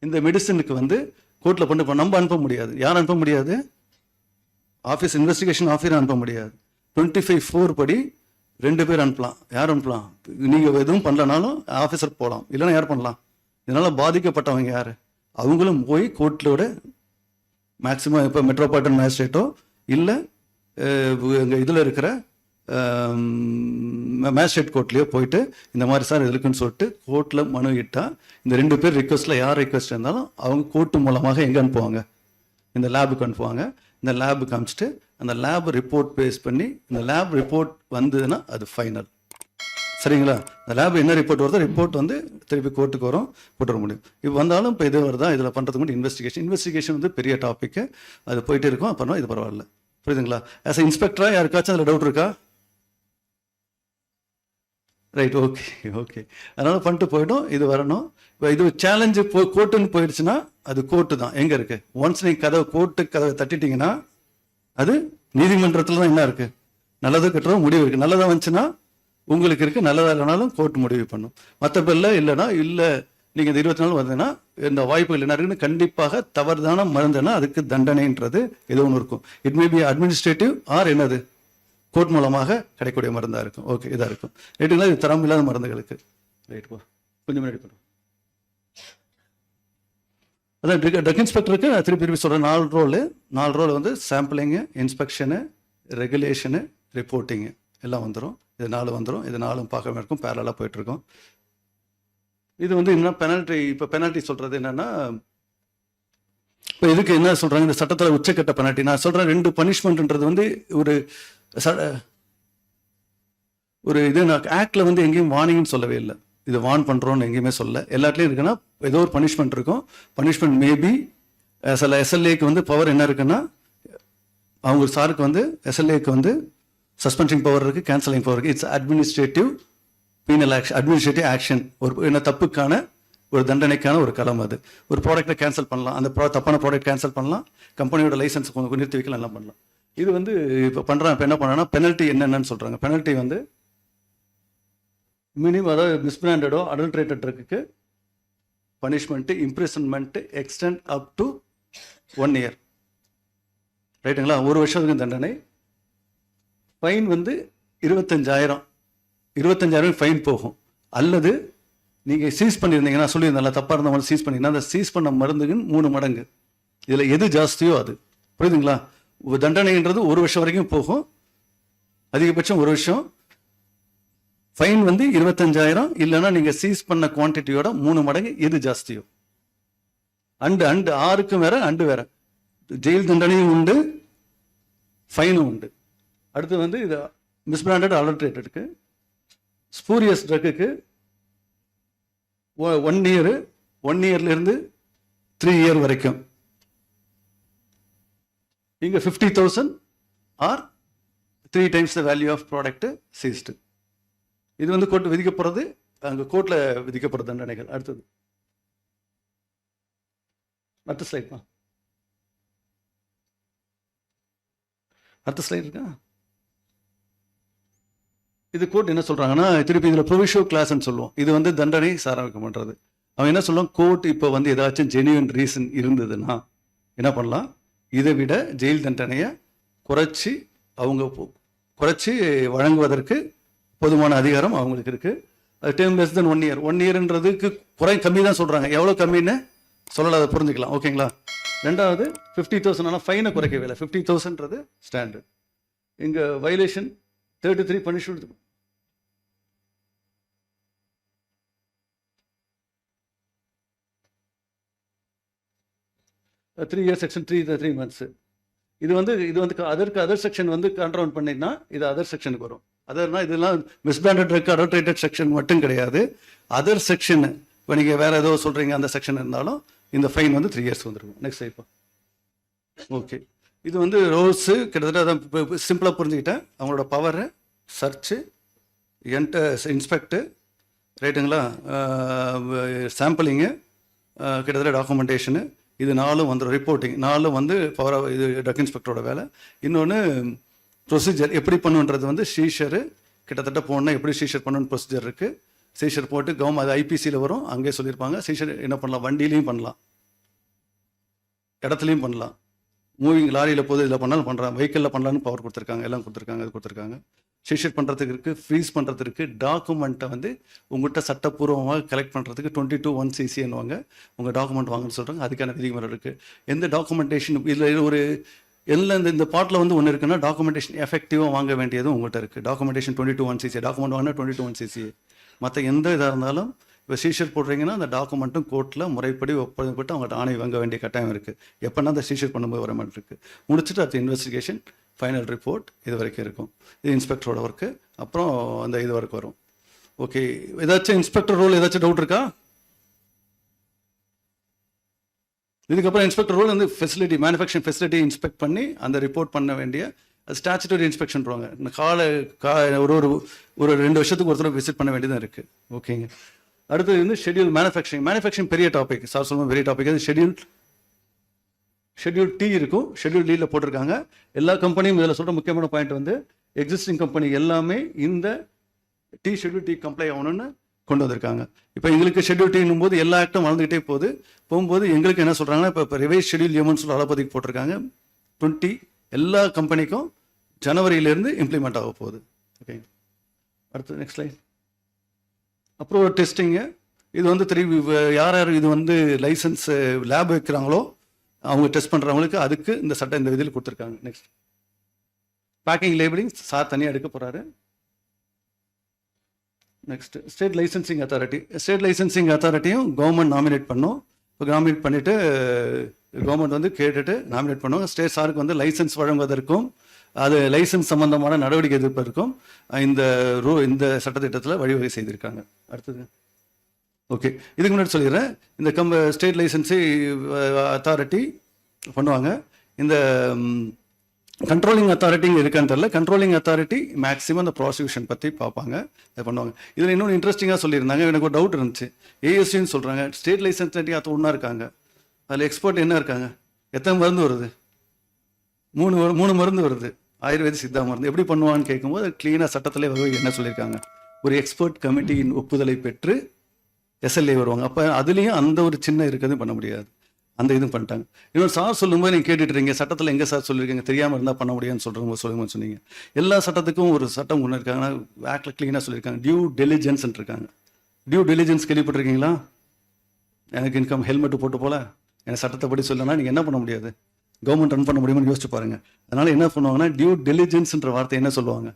S3: இந்த மெடிசனுக்கு வந்து கோர்ட்டில் பண்ணி நம்ம அனுப்ப முடியாது. யார் அனுப்ப முடியாது, ஆஃபீஸ் இன்வெஸ்டிகேஷன் ஆஃபீஸர் அனுப்ப முடியாது. 25(4) படி 2 பேர் அனுப்பலாம். யார் அனுப்பலாம், நீங்கள் எதுவும் பண்ணலனாலும் ஆஃபீஸர் போகலாம், இல்லைன்னா யார் பண்ணலாம், இதனால் பாதிக்கப்பட்டவங்க யார், அவங்களும் போய் கோர்ட்டிலோட மேக்ஸிமம் இப்போ மெட்ரோபாலிட்டன் மேஜிஸ்ட்ரேட்டோ இல்லை எங்கள் இதில் இருக்கிற மேஜிஸ்ட்ரேட் கோர்ட்லேயோ போயிட்டு இந்த மாதிரி சார் இது இருக்குன்னு சொல்லிட்டு கோர்ட்டில் மனு இட்டால் இந்த 2 பேர் ரிக்வஸ்ட்டில் யார் ரிக்வஸ்ட் இருந்தாலும் அவங்க கோர்ட்டு மூலமாக எங்கே அனுப்புவாங்க, இந்த லேபுக்கு அனுப்புவாங்க. இந்த லேபுக்கு அனுப்பிச்சிட்டு அந்த லேப் ரிப்போர்ட் பேஸ் பண்ணி இந்த லேப் ரிப்போர்ட் வந்ததுன்னா அது ஃபைனல். சரிங்களா? இந்த லேப் என்ன ரிப்போர்ட் வருதோ ரிப்போர்ட் வந்து திருப்பி கோர்ட்டுக்கு வரும், போட்டு வர முடியும். இப்போ வந்தாலும் இப்போ இது வருதா, இதில் பண்ணுறதுக்கு மட்டும் இன்வெஸ்டிகேஷன் வந்து பெரிய டாப்பிக்கு, அது போயிட்டு இருக்கும். அப்புறம் இது பரவாயில்ல. புரியுதுங்களா? ஆஸ் அ இன்ஸ்பெக்டராக யாருக்காச்சும் அதில் டவுட் இருக்கா? Right, okay. அதனால் பண்ணிட்டு போய்டும். இது வரணும். இப்போ இது சேலஞ்சு கோர்ட்டுன்னு போயிடுச்சுன்னா அது கோர்ட்டு தான். எங்கே இருக்குது? ஒன்ஸ் நீங்கள் கோர்ட்டு கதவை தட்டிட்டீங்கன்னா அது நீதிமன்றத்தில் தான் என்ன இருக்குது, நல்லது கட்டுறோம் முடிவு இருக்குது. நல்லதாக வந்துச்சுன்னா உங்களுக்கு இருக்குது, நல்லதாக இல்லைனாலும் கோர்ட் முடிவு பண்ணும். மற்ற பேரில் இல்லைன்னா இல்லை, நீங்கள் இந்த 24 வந்தீங்கன்னா இந்த வாய்ப்புகள் என்ன இருக்குன்னு கண்டிப்பாக தவறுதான மருந்துன்னா அதுக்கு தண்டனைன்றது ஏதோ ஒன்று இருக்கும். It may be administrative or என்னது கோர்ட் மூலமாக கிடைக்கக்கூடிய மருந்தாக இருக்கும். ஓகே, இதாக இருக்கும். ரைட்டுங்களா? இது தரம் இல்லாத மருந்துகளுக்கு. ரைட், கொஞ்சம் முன்னாடி பண்ணுறோம். அதான் ட்ரக் இன்ஸ்பெக்டருக்கு நான் திருப்பி சொல்கிறேன். 4 ரோல் வந்து சாம்பிளிங்கு, இன்ஸ்பெக்ஷனு, ரெகுலேஷனு, ரிப்போர்ட்டிங்கு எல்லாம் வந்துடும். இது 4 வந்துடும். இது 4 பார்க்க இருக்கும், பேரலாக போயிட்டுருக்கோம். இது வந்து என்ன பெனால்ட்டி, இப்போ பெனால்ட்டி சொல்கிறது என்னென்னா, இப்போ இதுக்கு என்ன சொல்கிறாங்க, இந்த சட்டத்தில் உச்சக்கட்ட பெனால்ட்டி நான் சொல்கிறேன். 2 பனிஷ்மெண்ட்ன்றது வந்து ஒரு இது நான் ஆக்டில் வந்து எங்கேயும் வார்னிங்னு சொல்லவே இல்லை. இது வார்ன் பண்ணுறோன்னு எங்கேயுமே சொல்ல. எல்லாத்துலேயும் இருக்குன்னா ஏதோ ஒரு பனிஷ்மெண்ட் இருக்கும். பனிஷ்மெண்ட் மேபி சில எஸ்எல்ஏக்கு வந்து பவர் என்ன இருக்குன்னா, அவங்க சாருக்கு வந்து எஸ்எல்ஏக்கு வந்து சஸ்பென்ஷன் பவர் இருக்குது, கேன்சலிங் பவர் இருக்குது. It's administrative penal action, administrative action. ஒரு என்ன தப்புக்கான ஒரு தண்டனைக்கான ஒரு களம். அது ஒரு ப்ராடக்ட்டை கேன்சல் பண்ணலாம், அந்த தப்பான ப்ராடக்ட் கேன்சல் பண்ணலாம், கம்பெனியோட லைசன்ஸ் கொஞ்சம் நிறுத்தி வைக்கலாம், எல்லாம் பண்ணலாம். இது வந்து இப்போ பண்ணுறாங்க. இப்போ என்ன பண்ணாங்கன்னா பெனல்ட்டி என்னென்னு சொல்கிறாங்க. பெனல்ட்டி வந்து மினிமம், அதாவது மிஸ்பிராண்டடோ அடல்ட்ரேட்டட் ட்ரக்குக்கு punishment imprisonment extend up to 1 year. ரைட்டுங்களா? 1 வருஷத்துக்கு தண்டனை. ஃபைன் வந்து 25,000 ஃபைன் போகும். அல்லது நீங்கள் சீஸ் பண்ணியிருந்தீங்கன்னா, சொல்லியிருந்தால தப்பாக இருந்தவங்க சீஸ் பண்ணிங்கன்னா அந்த சீஸ் பண்ண மருந்துக்குன்னு 3 மடங்கு. இதில் எது ஜாஸ்தியோ அது. புரியுதுங்களா? தண்டனைன்றது 1 வருஷம் வரைக்கும் போகும், அதிகபட்சம் 1 வருஷம். ஃபைன் வந்து 25,000, இல்லைன்னா நீங்கள் சீஸ் பண்ண குவான்டிட்டியோட 3 மடங்கு எது ஜாஸ்தியோ. அண்டு 6க்கும் வேற ஜெயில் தண்டனையும் உண்டு, ஃபைனும் உண்டு. அடுத்து வந்து இது மிஸ்பிராண்டட் அடல்ட்ரேட்டடுக்கு, ஸ்பூரியஸ் ட்ரக்குக்கு 1 year, 1 yearலேருந்து 3 year வரைக்கும். இங்கே 50,000 R 3 times the value of product seized. இது வந்து கோர்ட் விதிக்கப்படுறது, அங்கே கோர்ட்டில் விதிக்கப்படுற தண்டனைகள். அடுத்தது அடுத்த ஸ்லைட் தான். அடுத்த ஸ்லைட் இருக்கா? இது கோர்ட் என்ன சொல்கிறாங்கன்னா, திருப்பி இதில் ப்ரொவிஷோ கிளாஸ்ன்னு சொல்லுவோம். இது வந்து தண்டனை சாராமிக்கம் பண்ணுறது. அவன் என்ன சொல்லுவான், கோர்ட் இப்போ வந்து ஏதாச்சும் ஜென்யூன் ரீசன் இருந்ததுன்னா என்ன பண்ணலாம், இதை விட ஜெயில் தண்டனையை குறைச்சி வழங்குவதற்கு பொதுவான அதிகாரம் அவங்களுக்கு இருக்குது. அது டைம் லெஸ் தென் 1 year. 1 yearன்றதுக்கு கம்மி தான் சொல்கிறாங்க. எவ்வளோ கம்மின்னு சொல்லலை, அதை புரிஞ்சுக்கலாம். ஓகேங்களா? ரெண்டாவது 50,000 ஆனால் ஃபைனை குறைக்கவே இல்லை. 50,000ன்றது ஸ்டாண்டர்ட். இங்கே violation 33 punishment. Three years section 3 months. இது வந்து அதர் செக்ஷன் வந்து கண்ட்ரோல் பண்ணினா இது அதர் செக்ஷனுக்கு வரும். அதர்னா இதெல்லாம் மிஸ்பிராண்டட் ட்ரக் அடல்ட்ரேட்டட் செக்ஷன் மட்டும் கிடையாது. அதர் செக்ஷன் இப்போ நீங்கள் வேறு ஏதோ சொல்கிறீங்க அந்த செக்ஷன் இருந்தாலும் இந்த ஃபைன் வந்து 3 years வந்துருக்கும். நெக்ஸ்ட் இப்போ ஓகே. இது வந்து ரோல்ஸு கிட்டத்தட்ட அதான் சிம்பிளாக புரிஞ்சுக்கிட்டேன். அவங்களோட பவரு, சர்ச்சு, இன்ஸ்பெக்டு, ரைட்டுங்களா, சாம்பிளிங்கு, கிட்டத்தட்ட டாக்குமெண்டேஷனு, இது 4 வந்துடும். ரிப்போர்ட்டிங் 4 வந்து பவர், இது ட்ரக் இன்ஸ்பெக்டரோட வேலை. இன்னொன்று ப்ரொசீஜர் எப்படி பண்ணுன்றது வந்து சீஷரு கிட்டத்தட்ட போனால் எப்படி சீஷர் பண்ணணுன்னு ப்ரொசீஜர் இருக்குது. சீஷர் போட்டு அது ஐபிசியில் வரும், அங்கேயே சொல்லியிருப்பாங்க. சீஷர் என்ன பண்ணலாம், வண்டியிலையும் பண்ணலாம், இடத்துலையும் பண்ணலாம், மூவிங் லாரியில் போது இதில் பண்ணாலும் பண்ணுறாங்க, வெஹிக்கிளில் பண்ணலான்னு பவர் கொடுத்துருக்காங்க, எல்லாம் கொடுத்துருக்காங்க, அது கொடுத்துருக்காங்க. சீஷர் பண்ணுறதுக்கு இருக்குது, ஃப்ரீஸ் பண்ணுறதுக்கு, டாக்குமெண்ட்டை வந்து உங்கள்கிட்ட சட்டப்பூர்வமாக கலெக்ட் பண்ணுறதுக்கு 22(1) CC உங்கள் டாக்குமெண்ட் வாங்கன்னு சொல்கிறாங்க. அதுக்கான விதிமுறை இருக்குது. எந்த டாக்குமெண்டேஷன் இதில் ஒரு எல்லாம் இந்த பாட்டில் வந்து ஒன்று இருக்குன்னா டாக்குமெண்டேஷன் எஃபெக்டிவாக வாங்க வேண்டியதும் உங்கள்கிட்ட இருக்குது. டாக்குமெண்டேஷன் 22(1)CC டாக்குமெண்ட் வாங்கினா 22(1)CC. மற்ற எந்த இதாக இருந்தாலும் இப்போ சீஷர் போடுறீங்கன்னா அந்த டாக்குமெண்ட்டும் கோர்ட்டில் முறைப்படி ஒப்படைப்பட்டு அவங்கள்ட்ட ஆணை வாங்க வேண்டிய கட்டாயம் இருக்குது. எப்போனா அந்த சீஷர் பண்ணும்போது வர மாதிரி இருக்குது. முடிச்சுட்டு அடுத்த இன்வெஸ்டிகேஷன் ஃபைனல் ரிப்போர்ட் இது வரைக்கும் இருக்கும். இது இன்ஸ்பெக்டரோட ஒர்க்கு. அப்புறம் அந்த இது வரைக்கும் வரும். ஓகே, ஏதாச்சும் இன்ஸ்பெக்டர் ரோல் ஏதாச்சும் டவுட் இருக்கா? இதுக்கப்புறம் இன்ஸ்பெக்டர் ரோல் வந்து ஃபெசிலிட்டி மேனுஃபேக்சரிங் ஃபெசிலிட்டி இன்ஸ்பெக்ட் பண்ணி அந்த ரிப்போர்ட் பண்ண வேண்டிய அது ஸ்டாச்சுட்டரி இன்ஸ்பெக்ஷன் பண்ணுவாங்க. இந்த ஒரு 2 வருஷத்துக்கு ஒருத்தர் விசிட் பண்ண வேண்டியதாக இருக்குது. ஓகேங்க. அடுத்தது வந்து மேனுஃபேக்சரிங் பெரிய டாபிக். சார் சொல்லுவோம் பெரிய டாபிக். அது ஷெட்யூல் டி இருக்கும். ஷெட்யூல் டியில் போட்டிருக்காங்க. எல்லா கம்பெனியும் இதில் சொல்கிற முக்கியமான பாயிண்ட் வந்து எக்ஸிஸ்டிங் கம்பெனி எல்லாமே இந்த ஷெட்யூல் டி கம்ப்ளை ஆகணும்னு கொண்டு வந்திருக்காங்க. இப்போ எங்களுக்கு ஷெட்யூல் டின்னும் போது எல்லா ஆக்டும் வளர்ந்துகிட்டே போகும்போது எங்களுக்கு என்ன சொல்கிறாங்கன்னா இப்போ ரிவைஸ் ஷெட்யூல் எம்னு சொல்லி அலோபதிக்கு போட்டிருக்காங்க. 20 எல்லா கம்பெனிக்கும் ஜனவரியிலேருந்து இம்ப்ளிமெண்ட் ஆக போகுது. ஓகே, அடுத்து நெக்ஸ்ட் லைன். அப்புறம் ஒரு டெஸ்டிங்கு. இது வந்து யார் இது வந்து லைசன்ஸ் லேப் வைக்கிறாங்களோ அவங்க டெஸ்ட் பண்ணுறவங்களுக்கு அதுக்கு இந்த சட்டம் இந்த விதியில் கொடுத்துருக்காங்க. நெக்ஸ்ட் பேக்கிங் லேபிளிங் சார் தனியாக எடுக்க போகிறாரு. நெக்ஸ்ட் ஸ்டேட் லைசன்சிங் அத்தாரிட்டியும் கவர்மெண்ட் நாமினேட் பண்ணோம். இப்போ நாமினேட் பண்ணிவிட்டு கவர்மெண்ட் வந்து கேட்டுட்டு நாமினேட் பண்ணுவோம். ஸ்டேட் சாருக்கு வந்து லைசன்ஸ் வழங்குவதற்கும் அது லைசன்ஸ் சம்பந்தமான நடவடிக்கை எதிர்ப்பதற்கும் இந்த சட்டத்திட்டத்தில் வழிவகை செய்திருக்காங்க. அடுத்தது ஓகே, இதுக்கு முன்னாடி சொல்லிடுறேன். இந்த ஸ்டேட் லைசன்ஸை அத்தாரிட்டி பண்ணுவாங்க. இந்த கண்ட்ரோலிங் அத்தாரிட்டி இருக்கான்னு தெரியல. கண்ட்ரோலிங் அத்தாரிட்டி மேக்ஸிமம் அந்த ப்ராசிக்யூஷன் பற்றி பார்ப்பாங்க, அதை பண்ணுவாங்க. இதில் இன்னொன்று இன்ட்ரெஸ்டிங்காக சொல்லியிருந்தாங்க. எனக்கு ஒரு டவுட் இருந்துச்சு. ஏஎஸ்சின்னு சொல்கிறாங்க, ஸ்டேட் லைசன்ஸ் அது ஒன்றா இருக்காங்க. அதில் எக்ஸ்பர்ட் என்ன இருக்காங்க? எத்தனை மருந்து வருது? 3 மருந்து வருது. ஆயுர்வேத சித்தா மருந்து எப்படி பண்ணுவான்னு கேட்கும்போது க்ளீனாக சட்டத்திலே என்ன சொல்லியிருக்காங்க, ஒரு எக்ஸ்பர்ட் கமிட்டியின் ஒப்புதலை பெற்று எஸ்எல்ஏ வருவாங்க. அப்போ அதுலேயும் அந்த ஒரு சின்ன இருக்கிறதும் பண்ண முடியாது. அந்த இதுவும் பண்ணிட்டாங்க. இன்னொரு சார் சொல்லும்போது நீங்கள் கேட்டுட்டுறீங்க, சட்டத்தில் எங்கே சார் சொல்லியிருக்கீங்க, தெரியாமல் இருந்தால் பண்ண முடியாதுன்னு சொல்லும்போது சொன்னீங்க. எல்லா சட்டத்துக்கும் ஒரு சட்டம் ஒன்று இருக்காங்கன்னா ஆக்டில் க்ளீனாக சொல்லியிருக்காங்க. டியூ டெலிஜென்ஸ் இருக்காங்க. டியூ டெலிஜென்ஸ் கேள்விப்பட்டிருக்கீங்களா? எனக்கு இன்கம் ஹெல்மெட்டு போட்டு போல எனக்கு சட்டத்தை படி சொல்லனா நீங்கள் என்ன பண்ண முடியாது, கவர்மெண்ட் ரன் பண்ண முடியுமான்னு யோசிச்சு பாருங்க. அதனால என்ன பண்ணுவாங்கன்னா டியூ டெலிஜென்ஸ்ன்ற வார்த்தை என்ன சொல்லுவாங்க,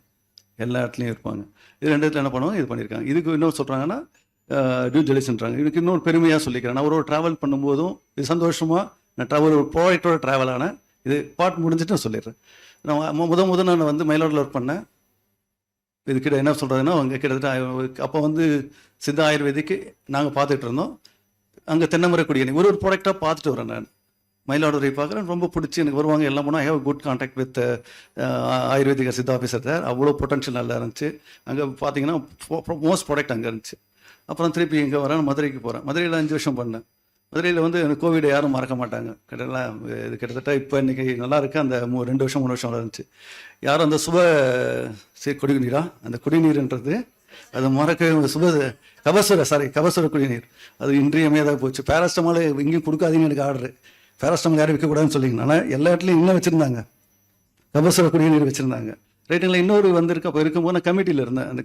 S3: எல்லா இடத்துலையும் இருப்பாங்க. இது 2 இடத்துல என்ன பண்ணுவாங்க, இது பண்ணியிருக்காங்க. இதுக்கு இன்னொரு சொல்கிறாங்கன்னா டியூ டெலிஜென்ட்றாங்க. இதுக்கு இன்னொரு பெருமையாக சொல்லிக்கிறேன். நான் ஒரு ட்ராவல் பண்ணும்போதும் இது சந்தோஷமாக நான் ஒரு ப்ராடக்டோட ட்ராவல் ஆனேன். இது பார்ட் முடிஞ்சுட்டு நான் சொல்லிடுறேன். நான் முதல் நான் வந்து மயிலாடுதுறையில் ஒர்க் பண்ணேன். இதுக்கிட்ட என்ன சொல்கிறதுன்னா அவங்க கிட்டத்தட்ட அப்போ வந்து சித்தா ஆயுர்வேதிக்கு நாங்கள் பார்த்துட்டு இருந்தோம். அங்கே தென்னைமரை குடியணி ஒரு ப்ராடக்டாக பார்த்துட்டு வரேன். நான் மயிலாடுதுறை பார்க்குறேன், ரொம்ப பிடிச்சி எனக்கு வருவாங்க. எல்லாம் போனால் I have good contact with ayurvedic Siddha officer sir. அவ்வளோ பொட்டன்ஷியல் நல்லா இருந்துச்சு. அங்கே பார்த்தீங்கன்னா மோஸ்ட் ப்ராடக்ட் அங்கே இருந்துச்சு. அப்புறம் திருப்பி இங்கே வரேன், மதுரைக்கு போகிறேன். மதுரையில் 5 வருஷம் பண்ணேன். மதுரையில் வந்து எனக்கு கோவிடை யாரும் மறக்க மாட்டாங்க. கிட்டத்தட்ட இப்போ இன்றைக்கி நல்லா இருக்குது. அந்த 2 வருஷம் 3 வருஷம் இருந்துச்சு. யாரும் அந்த குடிநீரா, அந்த குடிநீர்ன்றது அது மறக்க கபசுர குடிநீர் அது இன்றியமையாதான் போச்சு. பேராஸ்டமால் இங்கேயும் கொடுக்காதீங்கன்னு எனக்கு ஆர்டரு. பேராஸ்டமால் யாரும் விற்கக்கூடாதுன்னு சொல்லிங்க. ஆனால் எல்லா இடத்துலையும் இன்னும் வச்சுருந்தாங்க, கபசுர குடிநீர் வச்சுருந்தாங்க. ரைட்டுங்களா? இன்னொரு வந்திருக்கு. அப்போ இருக்கும்போது நான் கமிட்டியில் இருந்தேன். அந்த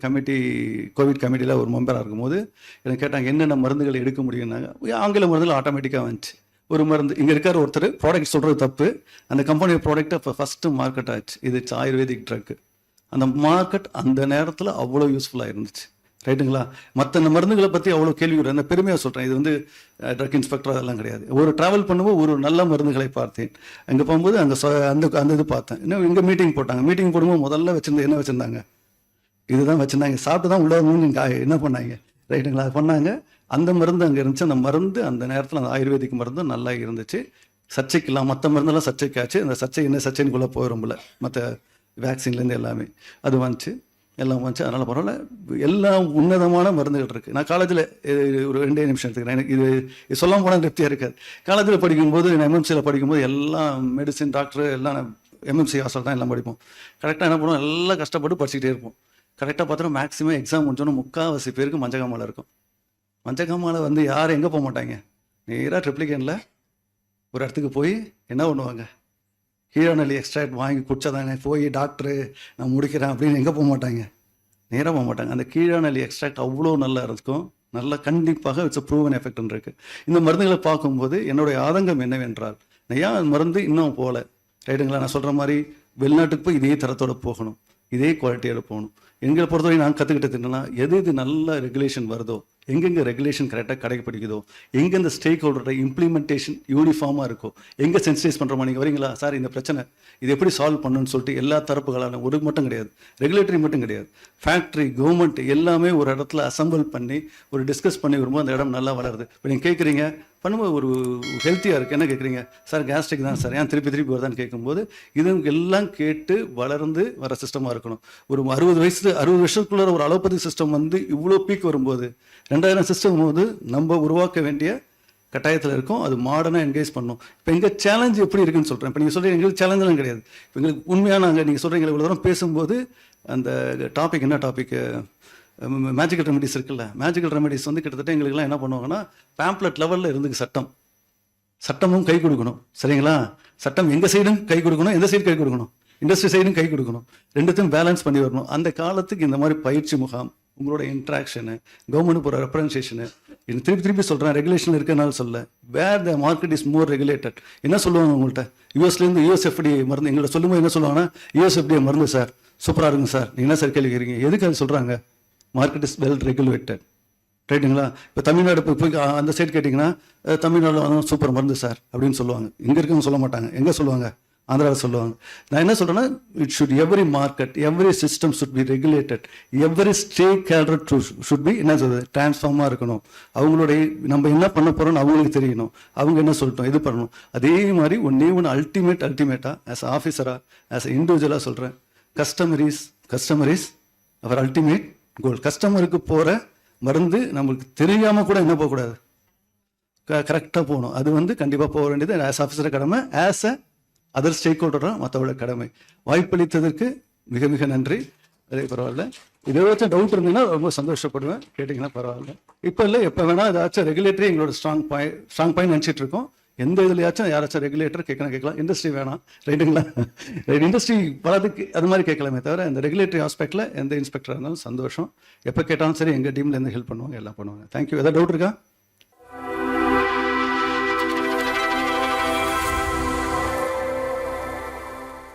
S3: கோவிட் கமிட்டியில் ஒரு மெம்பராக இருக்கும்போது எனக்கு கேட்டாங்க என்னென்ன மருந்துகள் எடுக்க முடியும்னாங்க. ஆங்கில மருந்துகள் ஆட்டோமேட்டிக்காக வந்துச்சு. ஒரு மருந்து இங்கே இருக்கார் ஒருத்தர் ப்ராடக்ட் சொல்கிறது தப்பு. அந்த கம்பெனி ப்ராடக்ட்டை இப்போ ஃபஸ்ட்டு மார்க்கெட் ஆச்சு. இது ஆயுர்வேதிக் ட்ரக்கு. அந்த மார்க்கெட் அந்த நேரத்தில் அவ்வளோ யூஸ்ஃபுல்லாக இருந்துச்சு. ரைட்டுங்களா? மற்ற மருந்துகளை பற்றி அவ்வளோ கேள்வி வரும். அந்த பெருமையாக சொல்கிறேன். இது வந்து ட்ரக் இன்ஸ்பெக்டர் அதெல்லாம் கிடையாது. ஒரு ட்ராவல் பண்ணும்போது ஒரு நல்ல மருந்துகளை பார்த்தேன். அங்கே போகும்போது அந்த இது பார்த்தேன். இன்னும் இங்கே மீட்டிங் போட்டாங்க. மீட்டிங் போடும்போது முதல்ல என்ன வச்சுருந்தாங்க, இதுதான் வச்சுருந்தாங்க. சாப்பிட்டு தான் உள்ள என்ன பண்ணாங்க. ரைட்டுங்களா? அது பண்ணாங்க. அந்த மருந்து அங்கே இருந்துச்சு. அந்த மருந்து அந்த நேரத்தில் அந்த ஆயுர்வேதிக் மருந்து நல்லா இருந்துச்சு. சர்ச்சைக்கெல்லாம் மற்ற மருந்தெல்லாம் சர்ச்சைக்காச்சு. அந்த சர்ச்சை என்ன சர்ச்சைக்குள்ளே போயிடும்ல, மற்ற வேக்சின்லேருந்து எல்லாமே அது வந்துச்சு. எல்லாம் வந்துச்சு. அதனால் பரவாயில்ல. எல்லாம் உன்னதமான மருந்துகள் இருக்குது. நான் காலேஜில் ஒரு 2 நிமிஷம் எடுத்துக்கிறேன். எனக்கு இது சொல்லாமல் போனால் திருப்தியாக இருக்காது. காலேஜில் படிக்கும்போது நான் எம்எம்சியில் படிக்கும்போது எல்லாம் மெடிசின் டாக்டர் எல்லாம் எம்எம்சி ஹாஸ்டல் தான் எல்லாம் படிப்போம். கரெக்டாக என்ன பண்ணுவோம், எல்லாம் கஷ்டப்பட்டு படிச்சுக்கிட்டே இருப்போம். கரெக்டாக பார்த்தோன்னா மேக்ஸிமம் எக்ஸாம் முடிஞ்சோன்னா 3/4 பேருக்கு மஞ்சக்காமாலை இருக்கும். மஞ்சக்காமாலை வந்து யாரும் எங்கே போக மாட்டாங்க, நேராக ட்ரிப்ளிகேனில் ஒரு இடத்துக்கு போய் என்ன பண்ணுவாங்க, கீழநெல்லி எக்ஸ்ட்ராக்ட் வாங்கி குடிச்சாதானே போய் டாக்டரு நான் முடிக்கிறேன் அப்படின்னு எங்கே போக மாட்டாங்க, நேராக போக மாட்டாங்க. அந்த கீழநெல்லி எக்ஸ்ட்ராக்ட் அவ்வளோ நல்லா இருக்கும். நல்லா கண்டிப்பாக இட்ஸ் ப்ரூவன் எஃபெக்ட்னு இருக்குது. இந்த மருந்துகளை பார்க்கும்போது என்னுடைய ஆதங்கம் என்னவென்றால், ஏன் மருந்து இன்னும் போகல, ரைட்டுங்களா? நான் சொல்கிற மாதிரி வெளிநாட்டுக்கு போய் இதே தரத்தோட போகணும், இதே குவாலிட்டியோட போகணும். எங்களை பொறுத்தவரை நான் கற்றுக்கிட்டது என்னன்னா, எது நல்ல ரெகுலேஷன் வருதோ, எங்கெங்கே ரெகுலேஷன் கரெக்டாக கடைப்பிடிக்குதோ, எங்கே இந்த ஸ்டேக் ஹோல்டரோட இம்ப்ளிமெண்டேஷன் யூனிஃபார்மாக இருக்கோ, எங்கே சென்சிடைஸ் பண்ணுறோமா, நீங்கள் வரீங்களா சார் இந்த பிரச்சனை இது எப்படி சால்வ் பண்ணணும்னு சொல்லிட்டு எல்லா தரப்புகளான ஒரு மட்டும் கிடையாது, ரெகுலேட்டரி மட்டும் கிடையாது, ஃபேக்ட்ரி கவர்மெண்ட் எல்லாமே ஒரு இடத்துல அசம்பிள் பண்ணி ஒரு டிஸ்கஸ் பண்ணி வரும்போது அந்த இடம் நல்லா வளருது. இப்போ நீங்கள் கேட்குறீங்க பண்ணும்போது ஒரு ஹெல்த்தியாக இருக்குது. என்ன கேட்குறீங்க சார்? கேஸ்ட்ரிக் தான் சார், ஏன் திருப்பி வருதான்னு கேட்கும்போது இது எல்லாம் கேட்டு வளர்ந்து வர சிஸ்டமாக இருக்கணும். ஒரு 60 வருஷத்துக்குள்ள ஒரு அலோபதி சிஸ்டம் வந்து இவ்வளோ பீக் வரும்போது 2000 சிஸ்டம் போது நம்ம உருவாக்க வேண்டிய கட்டாயத்தில் இருக்கும். அது மாடர்னாக என்கேஜ் பண்ணணும். இப்போ எங்கள் சேலஞ்ச் எப்படி இருக்குன்னு சொல்கிறேன். இப்போ நீங்கள் சொல்கிறீங்க எங்களுக்கு சேலஞ்செலாம் கிடையாது. இப்போ எங்களுக்கு உண்மையாக நாங்கள் நீங்கள் சொல்கிறீங்க இவ்வளோ தூரம் பேசும்போது அந்த டாபிக் என்ன டாபிக், மேஜிக்கல் ரெமெடிஸ் இருக்குல்ல, மேஜிக்கல் ரெமெடிஸ் வந்து கிட்டத்தட்ட எங்களுக்குலாம் என்ன பண்ணுவாங்கன்னா பேம்ப்ளெட் லெவலில் இருந்துக்கு சட்டமும் கை கொடுக்கணும். சரிங்களா? சட்டம் எங்கள் சைடும் கை கொடுக்கணும், எந்த சைடு கை கொடுக்கணும், இண்டஸ்ட்ரி சைடும் கை கொடுக்கணும், ரெண்டுத்தையும் பேலன்ஸ் பண்ணி வரணும். அந்த காலத்துக்கு இந்த மாதிரி பயிற்சி முகாம், உங்களோட இன்ட்ராக்ஷனு, கவர்மெண்ட் போகிற ரெப்ரசன்டேஷனு, இது திருப்பி சொல்கிறேன், ரெகுலேஷன் இருக்கிறனால சொல்ல, where the market is more regulated. என்ன சொல்லுவாங்க உங்கள்கிட்ட, யூஎஸ்லேருந்து யூஎஸ்எஃப்டி மருந்து எங்கள்கிட்ட சொல்லும்போது என்ன சொல்லுவாங்கன்னா, யூஎஸ்எஃப்டி மருந்து சார் சூப்பராக இருக்குங்க சார், நீங்கள் என்ன சார் கேள்வி கேட்குறீங்க, எதுக்கு அது சொல்கிறாங்க? Market is well regulated. ரைட்டுங்களா? இப்போ தமிழ்நாடு போய் அந்த சைடு கேட்டிங்கன்னா தமிழ்நாடு சூப்பர் மருந்து சார் அப்படின்னு சொல்லுவாங்க. இங்கே இருக்கவங்க சொல்ல மாட்டாங்க. எங்கே சொல்லுவாங்க? ஆந்திராவில் சொல்லுவாங்க. நான் என்ன சொல்கிறேன்னா, it should every market, every system should be regulated, every stakeholder should be என்ன சொல்றது டிரான்ஸ்ஃபார்மாக இருக்கணும். அவங்களுடைய நம்ம என்ன பண்ண போகிறோம்னு அவங்களுக்கு தெரியணும். அவங்க என்ன சொல்லிட்டோம் இது பண்ணணும். அதே மாதிரி ஒன்று அல்டிமேட்டாக ஆஸ் ஆஃபீஸராக ஆஸ் இண்டிவிஜுவலாக சொல்கிறேன், customer is our ultimate goal. கஸ்டமருக்கு போகிற மருந்து நம்மளுக்கு தெரியாமல் கூட என்ன போகக்கூடாது, கரெக்டாக போகணும். அது வந்து கண்டிப்பாக போக வேண்டியது ஆஸ் ஆஃபீஸர் கடமை, ஆஸ் அ அதர் ஸ்டேக் ஹோல்டராக மற்றவங்களோட கடமை. வாய்ப்பளித்ததற்கு மிக மிக நன்றி. அதே பரவாயில்ல, இதை ஏதாச்சும் டவுட் இருந்தீங்கன்னா ரொம்ப சந்தோஷப்படுவேன், கேட்டிங்கன்னா பரவாயில்ல. இப்போ இல்லை, எப்போ வேணால் ஏதாச்சும் ரெகுலேட்டரி எங்களோட ஸ்ட்ராங் பாயிண்ட் நினச்சிட்டு இருக்கோம். எந்த இதுலையாச்சும் யாராச்சும் ரெகுலேட்டர் கேட்கலாம், இண்டஸ்ட்ரி வேணாம். ரைட்டுங்களா? இண்டஸ்ட்ரி பலதுக்கு அது மாதிரி கேட்கலாமே தவிர இந்த ரெகுலேட்டரி ஆஸ்பெக்டில் எந்த இன்ஸ்பெக்டராக இருந்தாலும் சந்தோஷம். எப்போ கேட்டாலும் சரி எங்கள் டீமில் எந்த ஹெல்ப் பண்ணுவாங்க, எல்லாம் பண்ணுவாங்க. தேங்க்யூ. எதாவது டவுட் இருக்கா?